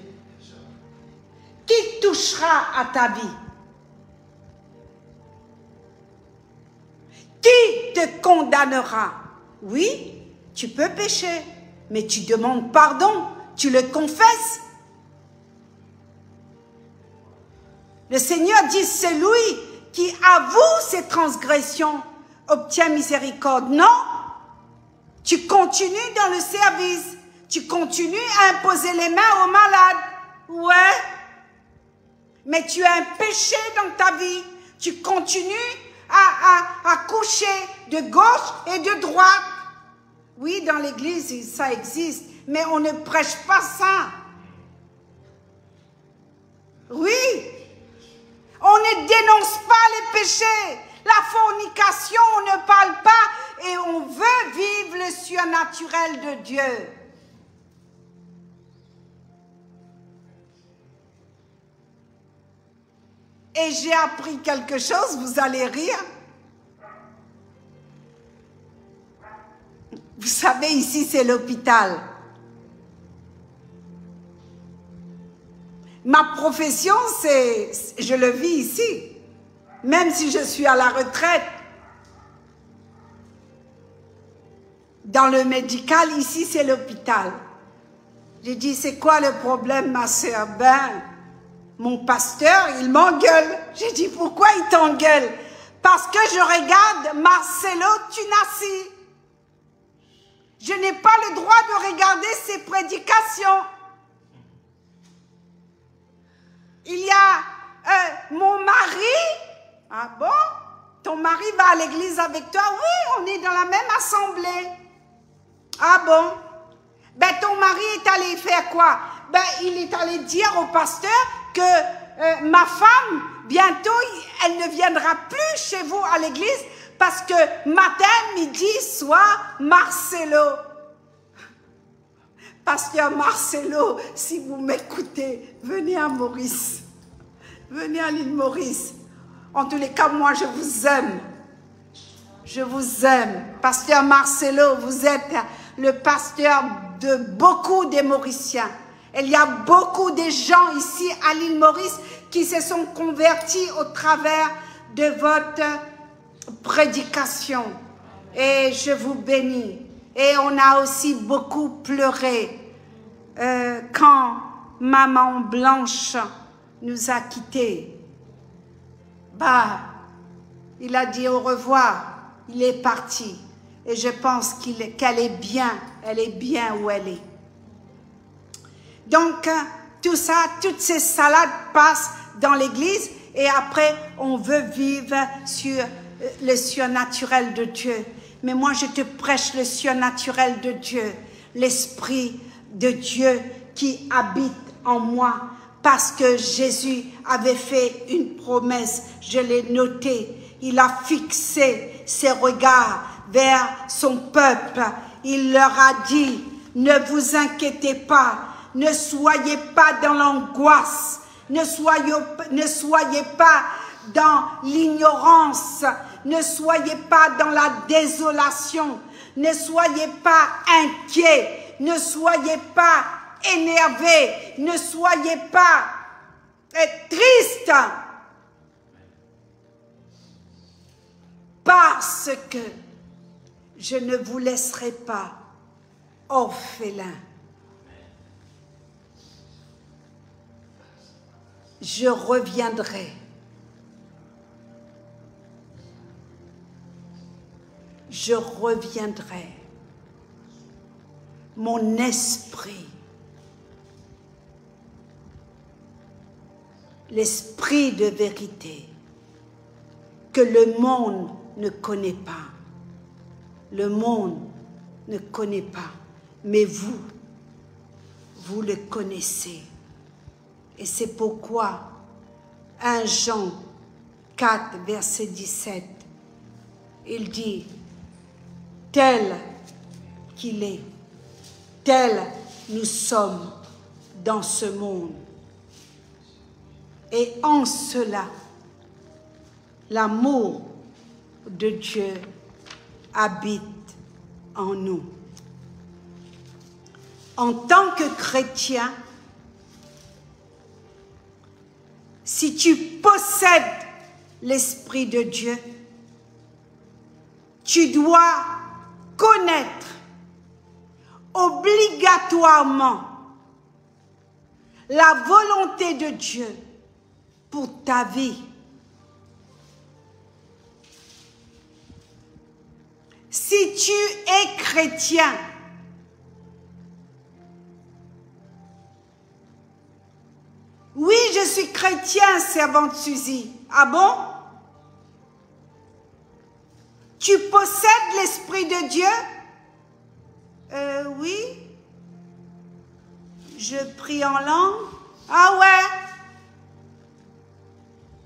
Qui touchera à ta vie? Qui te condamnera? Oui, tu peux pécher, mais tu demandes pardon, tu le confesses. Le Seigneur dit, c'est lui qui avoue ses transgressions, obtient miséricorde. Non, tu continues dans le service, Tu continues à imposer les mains aux malades. Ouais. Mais tu as un péché dans ta vie. Tu continues à coucher de gauche et de droite. Oui, dans l'église, ça existe. Mais on ne prêche pas ça. Oui. On ne dénonce pas les péchés. La fornication, on ne parle pas et on veut vivre le surnaturel de Dieu. Et j'ai appris quelque chose, vous allez rire. Vous savez, ici c'est l'hôpital. Ma profession, je le vis ici. Même si je suis à la retraite. Dans le médical, ici c'est l'hôpital. J'ai dit, c'est quoi le problème, ma soeur? Ben, mon pasteur, il m'engueule. J'ai dit, pourquoi il t'engueule? Parce que je regarde Marcelo Tunasi. Je n'ai pas le droit de regarder ses prédications. Il y a mon mari. Ah bon? Ton mari va à l'église avec toi? Oui, on est dans la même assemblée. Ah bon? Ben ton mari est allé faire quoi? Ben il est allé dire au pasteur que ma femme, bientôt, elle ne viendra plus chez vous à l'église parce que matin, midi, soir, Marcelo. Pasteur Marcelo, si vous m'écoutez, venez à Maurice. Venez à l'île Maurice. En tous les cas, moi, je vous aime. Je vous aime. Pasteur Marcelo, vous êtes le pasteur de beaucoup des Mauriciens. Il y a beaucoup de gens ici à l'île Maurice qui se sont convertis au travers de votre prédication. Et je vous bénis. Et on a aussi beaucoup pleuré quand Maman Blanche nous a quittés. Bah, il a dit au revoir, il est parti. Et je pense qu'elle est bien, elle est bien où elle est. Donc, tout ça, toutes ces salades passent dans l'église et après, on veut vivre sur le surnaturel de Dieu. Mais moi, je te prêche le surnaturel de Dieu, l'Esprit de Dieu qui habite en moi. Parce que Jésus avait fait une promesse, je l'ai noté. Il a fixé ses regards vers son peuple. Il leur a dit, ne vous inquiétez pas, ne soyez pas dans l'angoisse, ne soyez pas dans l'ignorance, ne soyez pas dans la désolation, ne soyez pas inquiets, ne soyez pas énervés, ne soyez pas tristes, parce que je ne vous laisserai pas orphelins. Je reviendrai. Je reviendrai. Mon esprit, l'esprit de vérité, que le monde ne connaît pas. Le monde ne connaît pas, mais vous, vous le connaissez. Et c'est pourquoi 1 Jean 4, verset 17, il dit, tel qu'il est, tel nous sommes dans ce monde. Et en cela, l'amour de Dieu habite en nous. En tant que chrétien, si tu possèdes l'Esprit de Dieu, tu dois connaître obligatoirement la volonté de Dieu pour ta vie. Si tu es chrétien, suis chrétien, servante Suzy. Ah bon? Tu possèdes l'Esprit de Dieu? Oui. Je prie en langue. Ah ouais.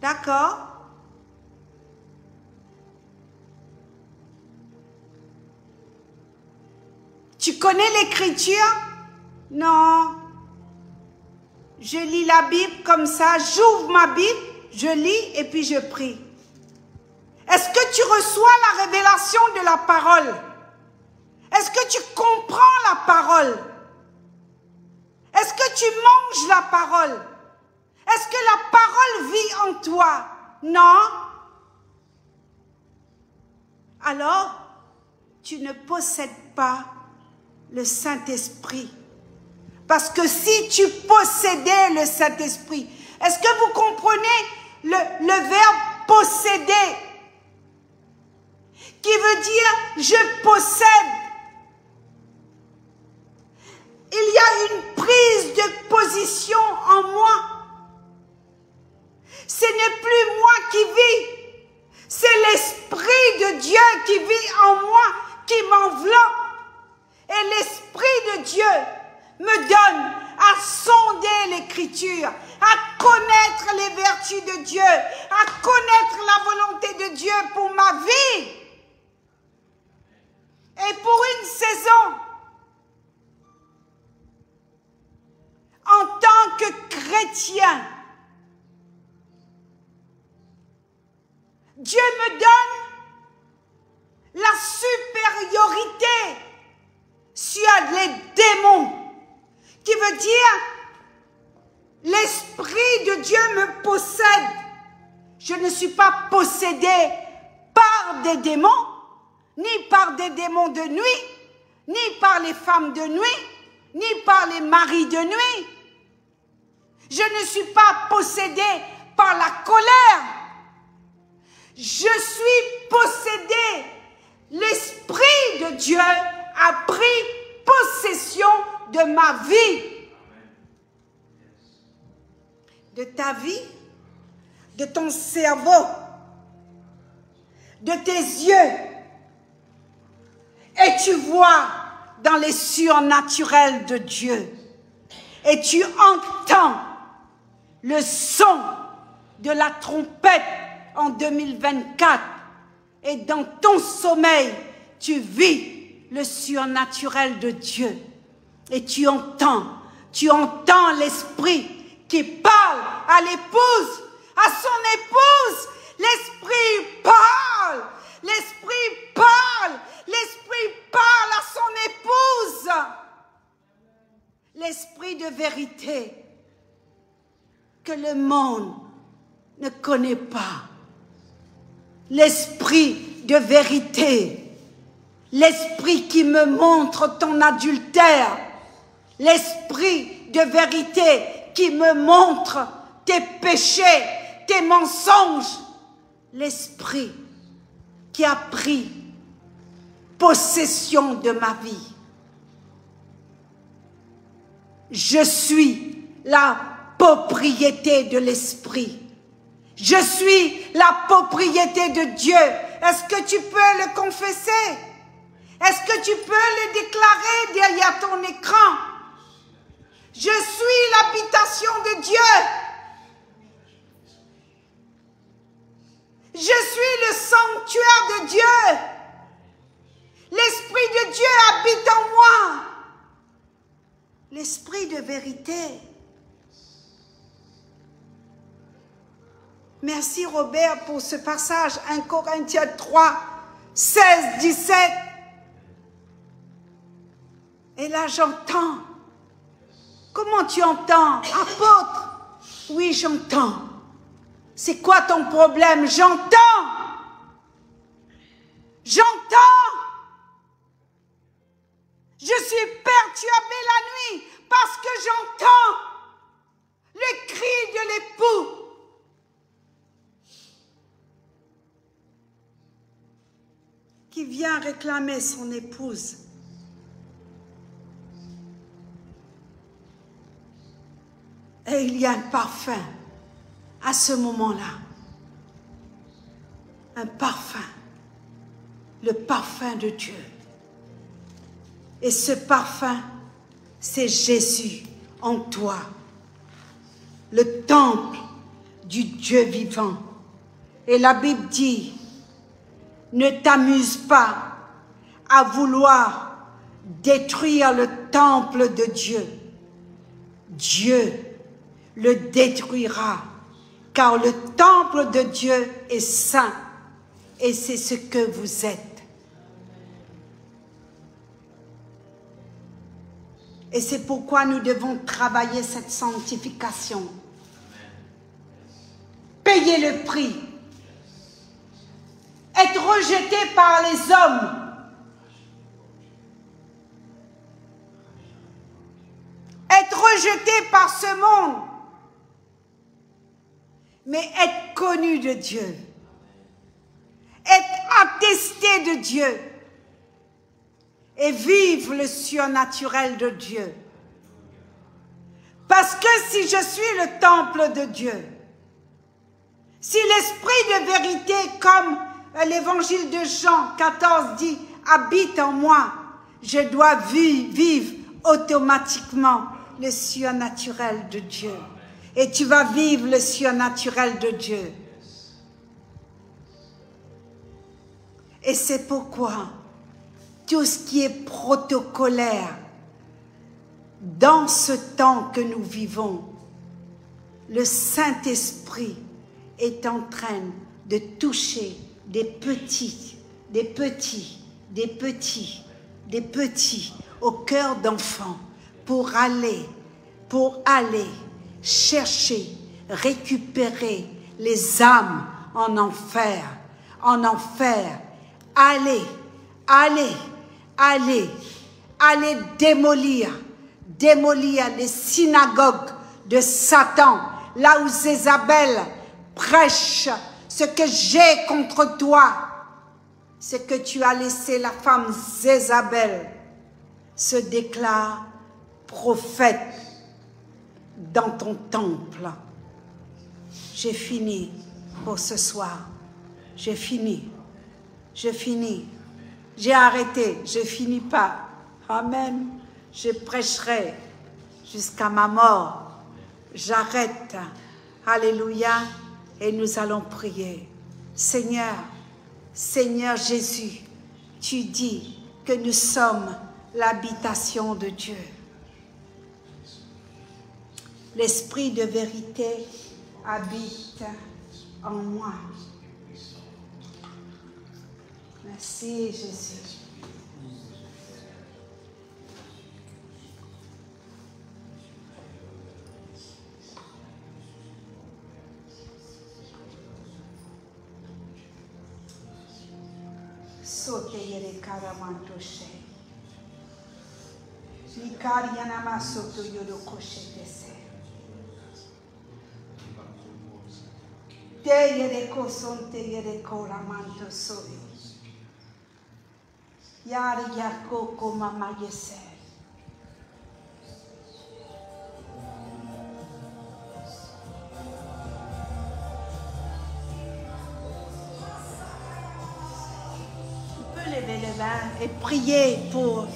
D'accord. Tu connais l'Écriture? Non. Je lis la Bible comme ça, j'ouvre ma Bible, je lis et puis je prie. Est-ce que tu reçois la révélation de la parole? Est-ce que tu comprends la parole? Est-ce que tu manges la parole? Est-ce que la parole vit en toi? Non? Alors, tu ne possèdes pas le Saint-Esprit. Parce que si tu possédais le Saint-Esprit, est-ce que vous comprenez le verbe posséder? Qui veut dire je possède. Il y a une prise de position en moi. Ce n'est plus moi qui vis, c'est l'Esprit de Dieu qui vit en moi, qui m'enveloppe. Et l'Esprit de Dieu me donne à sonder l'Écriture, à connaître les vertus de Dieu, à connaître la volonté de Dieu pour ma vie. Et pour une saison, en tant que chrétien, Dieu me donne la supériorité sur les démons, qui veut dire l'Esprit de Dieu me possède. Je ne suis pas possédée par des démons, ni par des démons de nuit, ni par les femmes de nuit, ni par les maris de nuit. Je ne suis pas possédée par la colère. Je suis possédée. L'Esprit de Dieu a pris possession de ma vie. De ta vie, de ton cerveau, de tes yeux. Et tu vois dans les surnaturels de Dieu. Et tu entends le son de la trompette en 2024. Et dans ton sommeil, tu vis le surnaturel de Dieu. Et tu entends l'Esprit qui parle à l'épouse, à son épouse. L'Esprit parle, l'Esprit parle, l'Esprit parle à son épouse. L'Esprit de vérité que le monde ne connaît pas. L'Esprit de vérité, l'Esprit qui me montre ton adultère, l'Esprit de vérité qui me montre tes péchés, tes mensonges, l'Esprit qui a pris possession de ma vie. Je suis la propriété de l'Esprit. Je suis la propriété de Dieu. Est-ce que tu peux le confesser? Est-ce que tu peux le déclarer derrière ton écran? Je suis l'habitation de Dieu. Je suis le sanctuaire de Dieu. L'Esprit de Dieu habite en moi. L'Esprit de vérité. Merci Robert pour ce passage, 1 Corinthiens 3, 16, 17. Et là j'entends. Comment tu entends? Apôtre? Oui, j'entends. C'est quoi ton problème? J'entends. J'entends. Je suis perturbée la nuit parce que j'entends le cri de l'époux. Qui vient réclamer son épouse. Et il y a un parfum à ce moment-là, un parfum, le parfum de Dieu. Et ce parfum, c'est Jésus en toi, le temple du Dieu vivant. Et la Bible dit, ne t'amuse pas à vouloir détruire le temple de Dieu. Dieu le détruira, car le temple de Dieu est saint, et c'est ce que vous êtes. Et c'est pourquoi nous devons travailler cette sanctification. Payer le prix. Être rejeté par les hommes. Être rejeté par ce monde. Mais être connu de Dieu. Être attesté de Dieu. Et vivre le surnaturel de Dieu. Parce que si je suis le temple de Dieu, si l'esprit de vérité, comme l'évangile de Jean 14 dit, habite en moi, je dois vivre automatiquement le surnaturel de Dieu. Et tu vas vivre le surnaturel de Dieu. Et c'est pourquoi tout ce qui est protocolaire dans ce temps que nous vivons, le Saint-Esprit est en train de toucher des petits au cœur d'enfants pour aller chercher, récupérer les âmes en enfer, allez démolir les synagogues de Satan, là où Jézabel prêche ce que j'ai contre toi, ce que tu as laissé la femme Jézabel se déclare prophète dans ton temple. J'ai fini pour ce soir. J'ai fini. J'ai arrêté, je finis pas. Amen. Je prêcherai jusqu'à ma mort. J'arrête. Alléluia. Et nous allons prier. Seigneur Jésus, tu dis que nous sommes l'habitation de Dieu. L'esprit de vérité habite en moi. Merci Jésus. Sote yere karamantoshe. Nikari yanama soto yoro koshe dese. Te yere kosonte yere koramanto soyo. Yari yakoko mama yese. Lever les mains et prier pour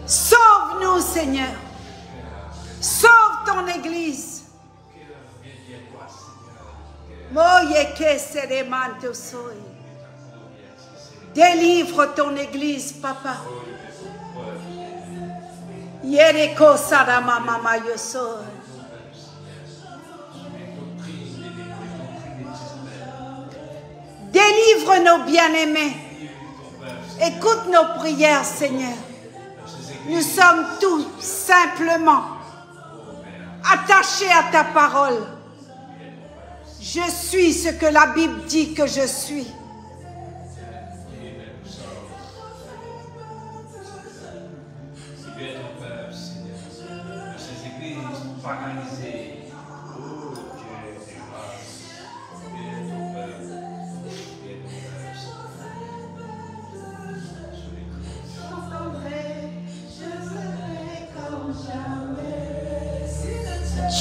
sauve-nous Seigneur, sauve ton église. Délivre ton église, papa. Yereko sarama mama yoso. Délivre nos bien-aimés. Écoute nos prières, Seigneur. Nous sommes tous simplement attachés à ta parole. Je suis ce que la Bible dit que je suis. Paralysé. Oh Dieu de grâce.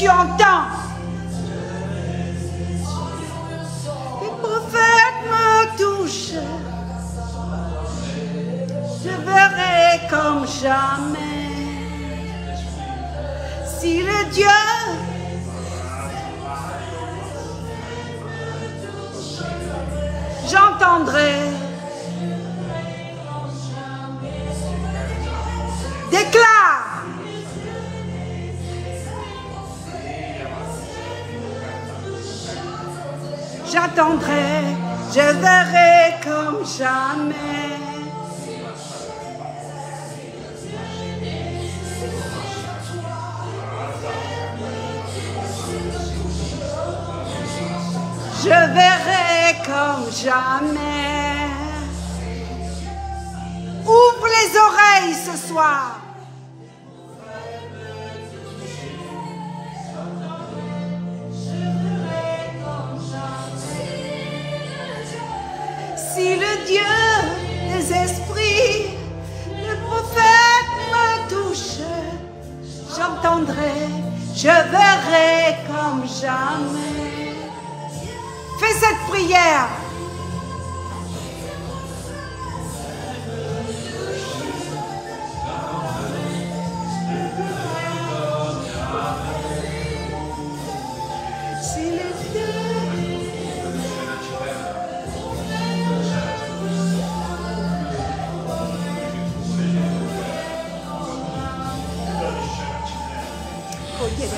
Tu entends. Les prophètes me touchent. Je verrai comme jamais. Si le Dieu j'entendrai. Déclare. J'attendrai, je verrai comme jamais. Je verrai comme jamais. Ouvre les oreilles ce soir. Si le Dieu des esprits, le prophète me touche, j'entendrai, je verrai comme jamais. Fais cette prière.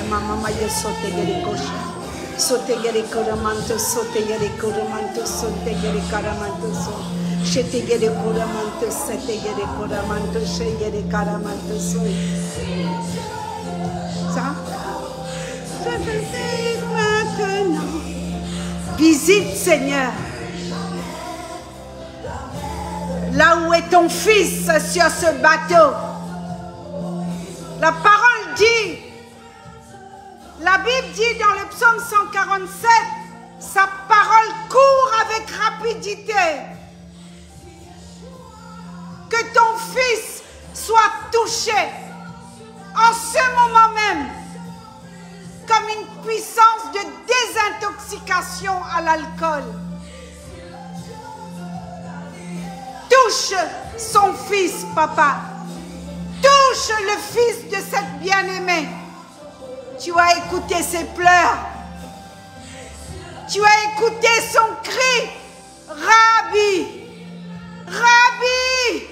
Mama yo sote gere kosha sote gere koramanto sote gere koramanto sote gere karamanto so shete gere koramanto sete gere koramanto she gere karamanto so ça je fais maintenant. Visite Seigneur là où est ton fils sur ce bateau. La parole dit, la Bible dit dans le psaume 147, sa parole court avec rapidité. Que ton fils soit touché en ce moment même comme une puissance de désintoxication à l'alcool. Touche son fils, papa. Touche le fils de cette bien-aimée. Tu as écouté ses pleurs. Tu as écouté son cri. Rabbi, Rabbi.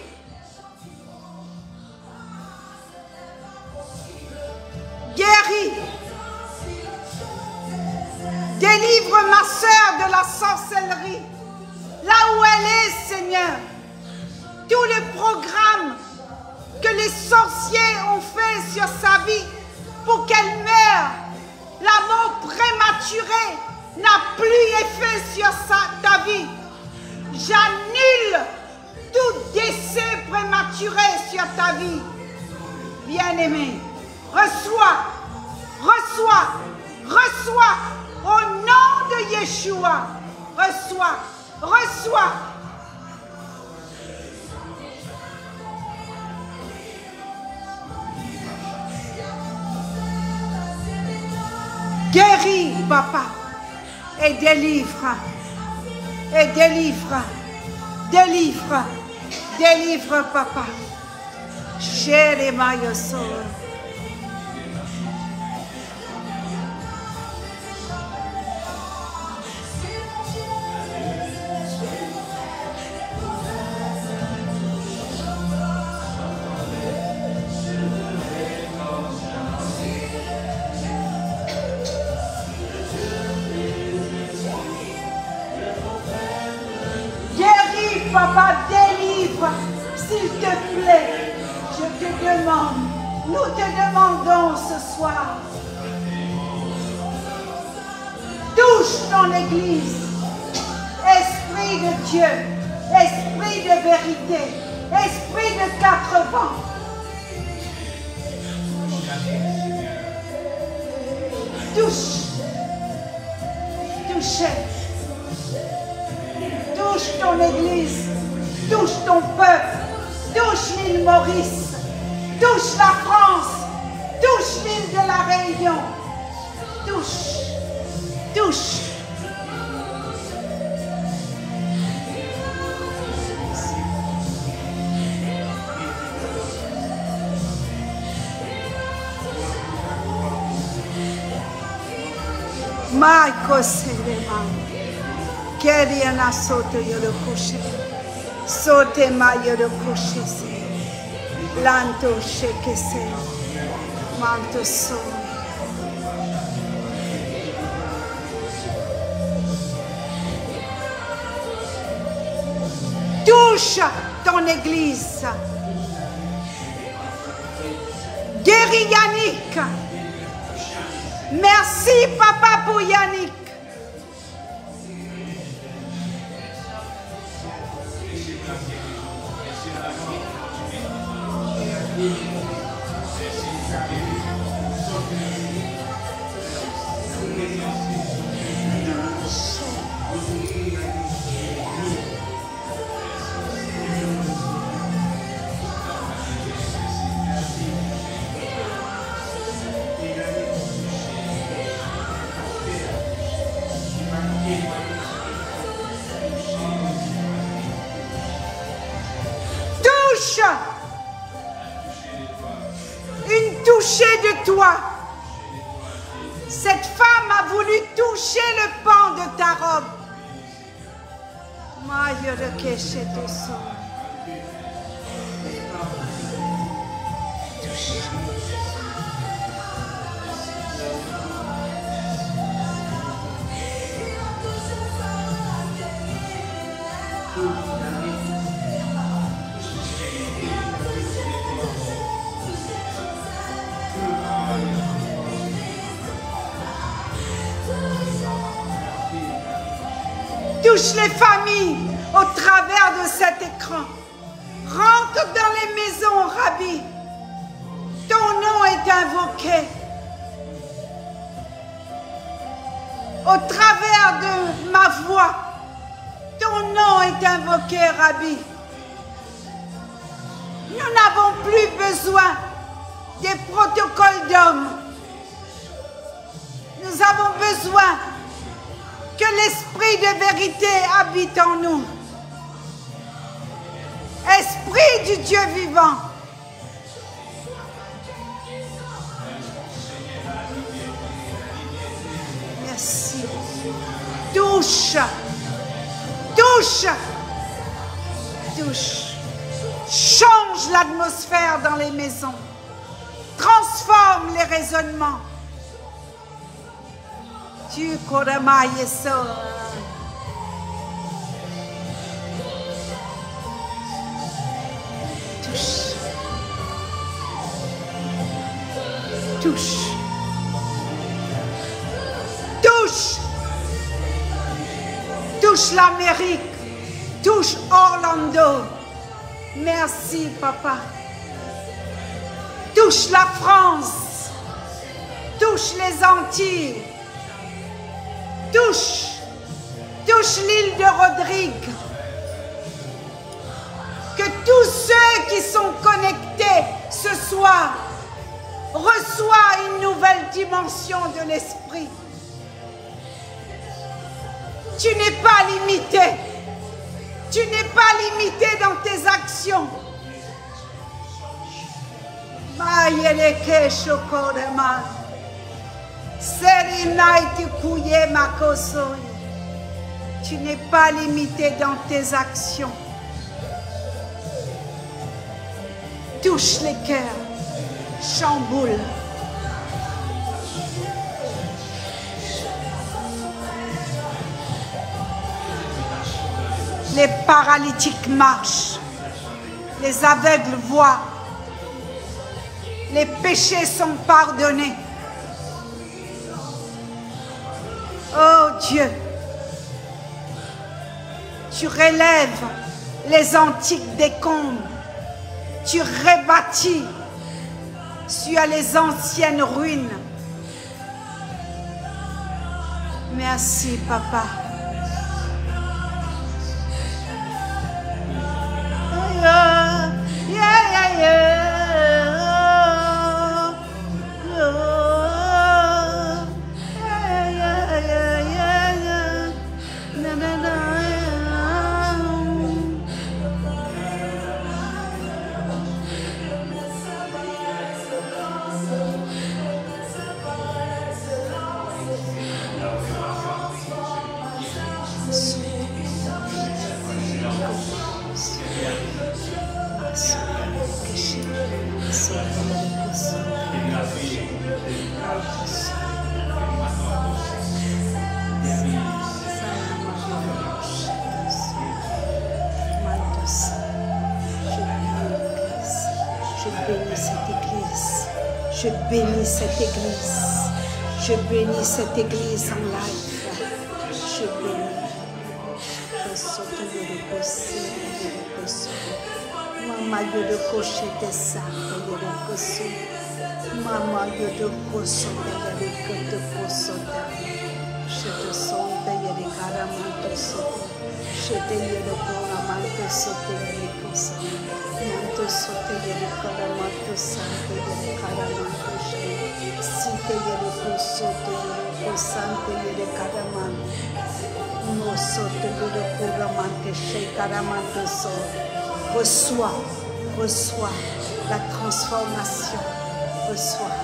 Guéris. Délivre ma sœur de la sorcellerie. Là où elle est, Seigneur. Tous les programmes que les sorciers ont fait sur sa vie pour qu'elle meure, la mort prématurée n'a plus effet sur ta vie. J'annule tout décès prématuré sur ta vie. Bien-aimé, reçois, reçois, reçois au nom de Yeshua. Reçois, reçois. Guéris, papa, et délivre, et délivre, délivre, délivre, papa. Chérie Mayoso. Papa, délivre, s'il te plaît. Je te demande, nous te demandons ce soir. Touche ton Église. Esprit de Dieu, esprit de vérité, esprit de 4 vents. Touche. Touchez. Touche ton Église, touche ton peuple, touche l'île Maurice, touche la France, touche l'île de la Réunion, Touche. Touche. Marco Selema, Keriana Soto Yorokushe, Sote Ma Yorokushe, Lanto Shekese, Manto So. Touche ton église. Guéris Yannick. Merci, Papa, pour Yannick. Une touchée de toi. Cette femme a voulu toucher le pan de ta robe. Touche les familles au travers de cet écran. Rentre dans les maisons, Rabbi. Ton nom est invoqué. Au travers de ma voix, ton nom est invoqué, Rabbi. Nous n'avons plus besoin des protocoles d'hommes. Nous avons besoin que l'esprit de vérité habite en nous. Esprit du Dieu vivant. Merci. Touche. Touche. Touche. Change l'atmosphère dans les maisons. Transforme les raisonnements. Tu korama yeso. Touche. Touche. Touche. Touche l'Amérique. Touche Orlando. Merci, Papa. Touche la France. Touche les Antilles. Touche. Touche l'île de Rodrigue. Que tous ceux qui sont connectés ce soir reçoivent une nouvelle dimension de l'esprit. Tu n'es pas limité. Tu n'es pas limité dans tes actions. Tu n'es pas limité dans tes actions. Touche les cœurs. Chamboule. Les paralytiques marchent, les aveugles voient, les péchés sont pardonnés. Oh Dieu, tu relèves les antiques décombres, tu rebâtis sur les anciennes ruines. Merci, Papa. Je bénis cette église. Je bénis cette église en live. Je bénis. Je saute le cossé, le cossé. Maman, je le coche de ça, le cossé. Maman, je le coche de cossé. Je te sens d'ailleurs les caramels sautés. Je te dis le caramel sauté, les cossés. Manto sauté, les caramels sautés, les caramels sautés. Si te y le sauté, le santé, les caramels. No sauté, le caramel chez caramel sauté. Reçois la transformation. Reçois.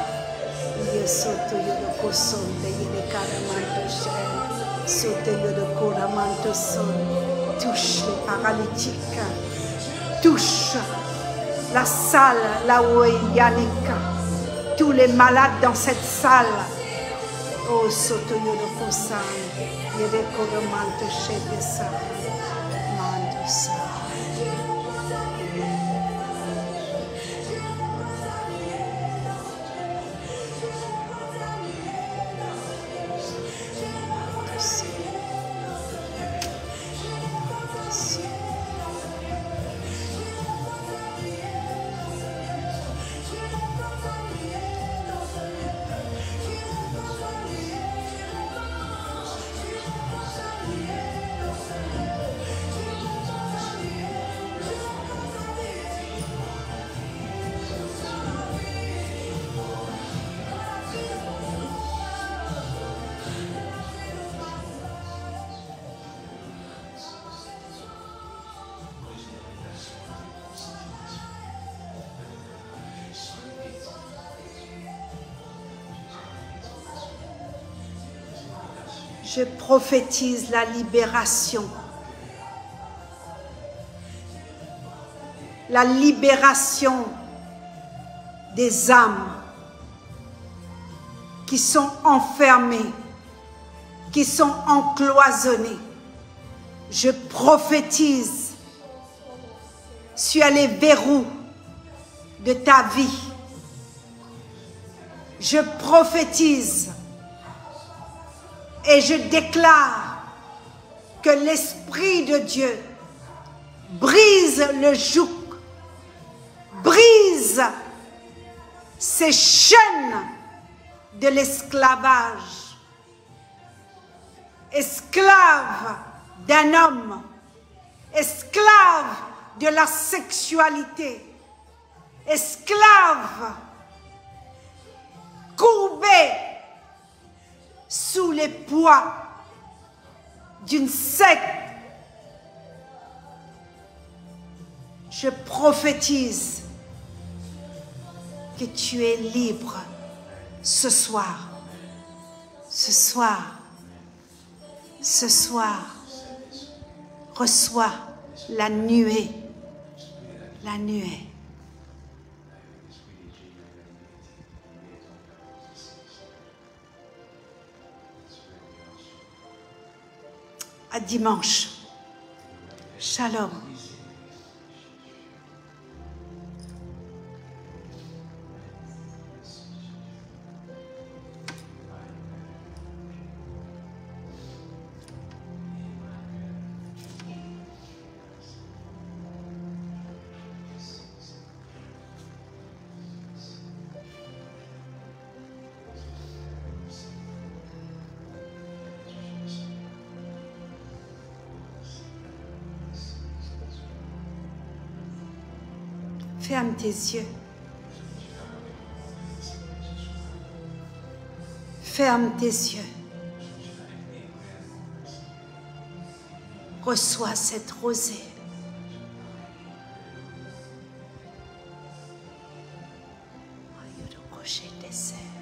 Je saute le cousson de le caramel saute le caramel saute. Touche les paralytiques. Touche la salle là où est Yannick. Tous les malades dans cette salle. Oh, saute le cousson. Le caramel chez ça. Mande ça. Je prophétise la libération. La libération des âmes qui sont enfermées, qui sont encloisonnées. Je prophétise sur les verrous de ta vie. Je prophétise et je déclare que l'Esprit de Dieu brise le joug, brise ces chaînes de l'esclavage. Esclave d'un homme, esclave de la sexualité, esclave courbé sous les poids d'une secte. Je prophétise que tu es libre ce soir. Ce soir. Ce soir. Reçois la nuée. La nuée. À dimanche. Shalom. Ferme tes yeux. Ferme tes yeux. Reçois cette rosée. Aïe, le rocher des serres.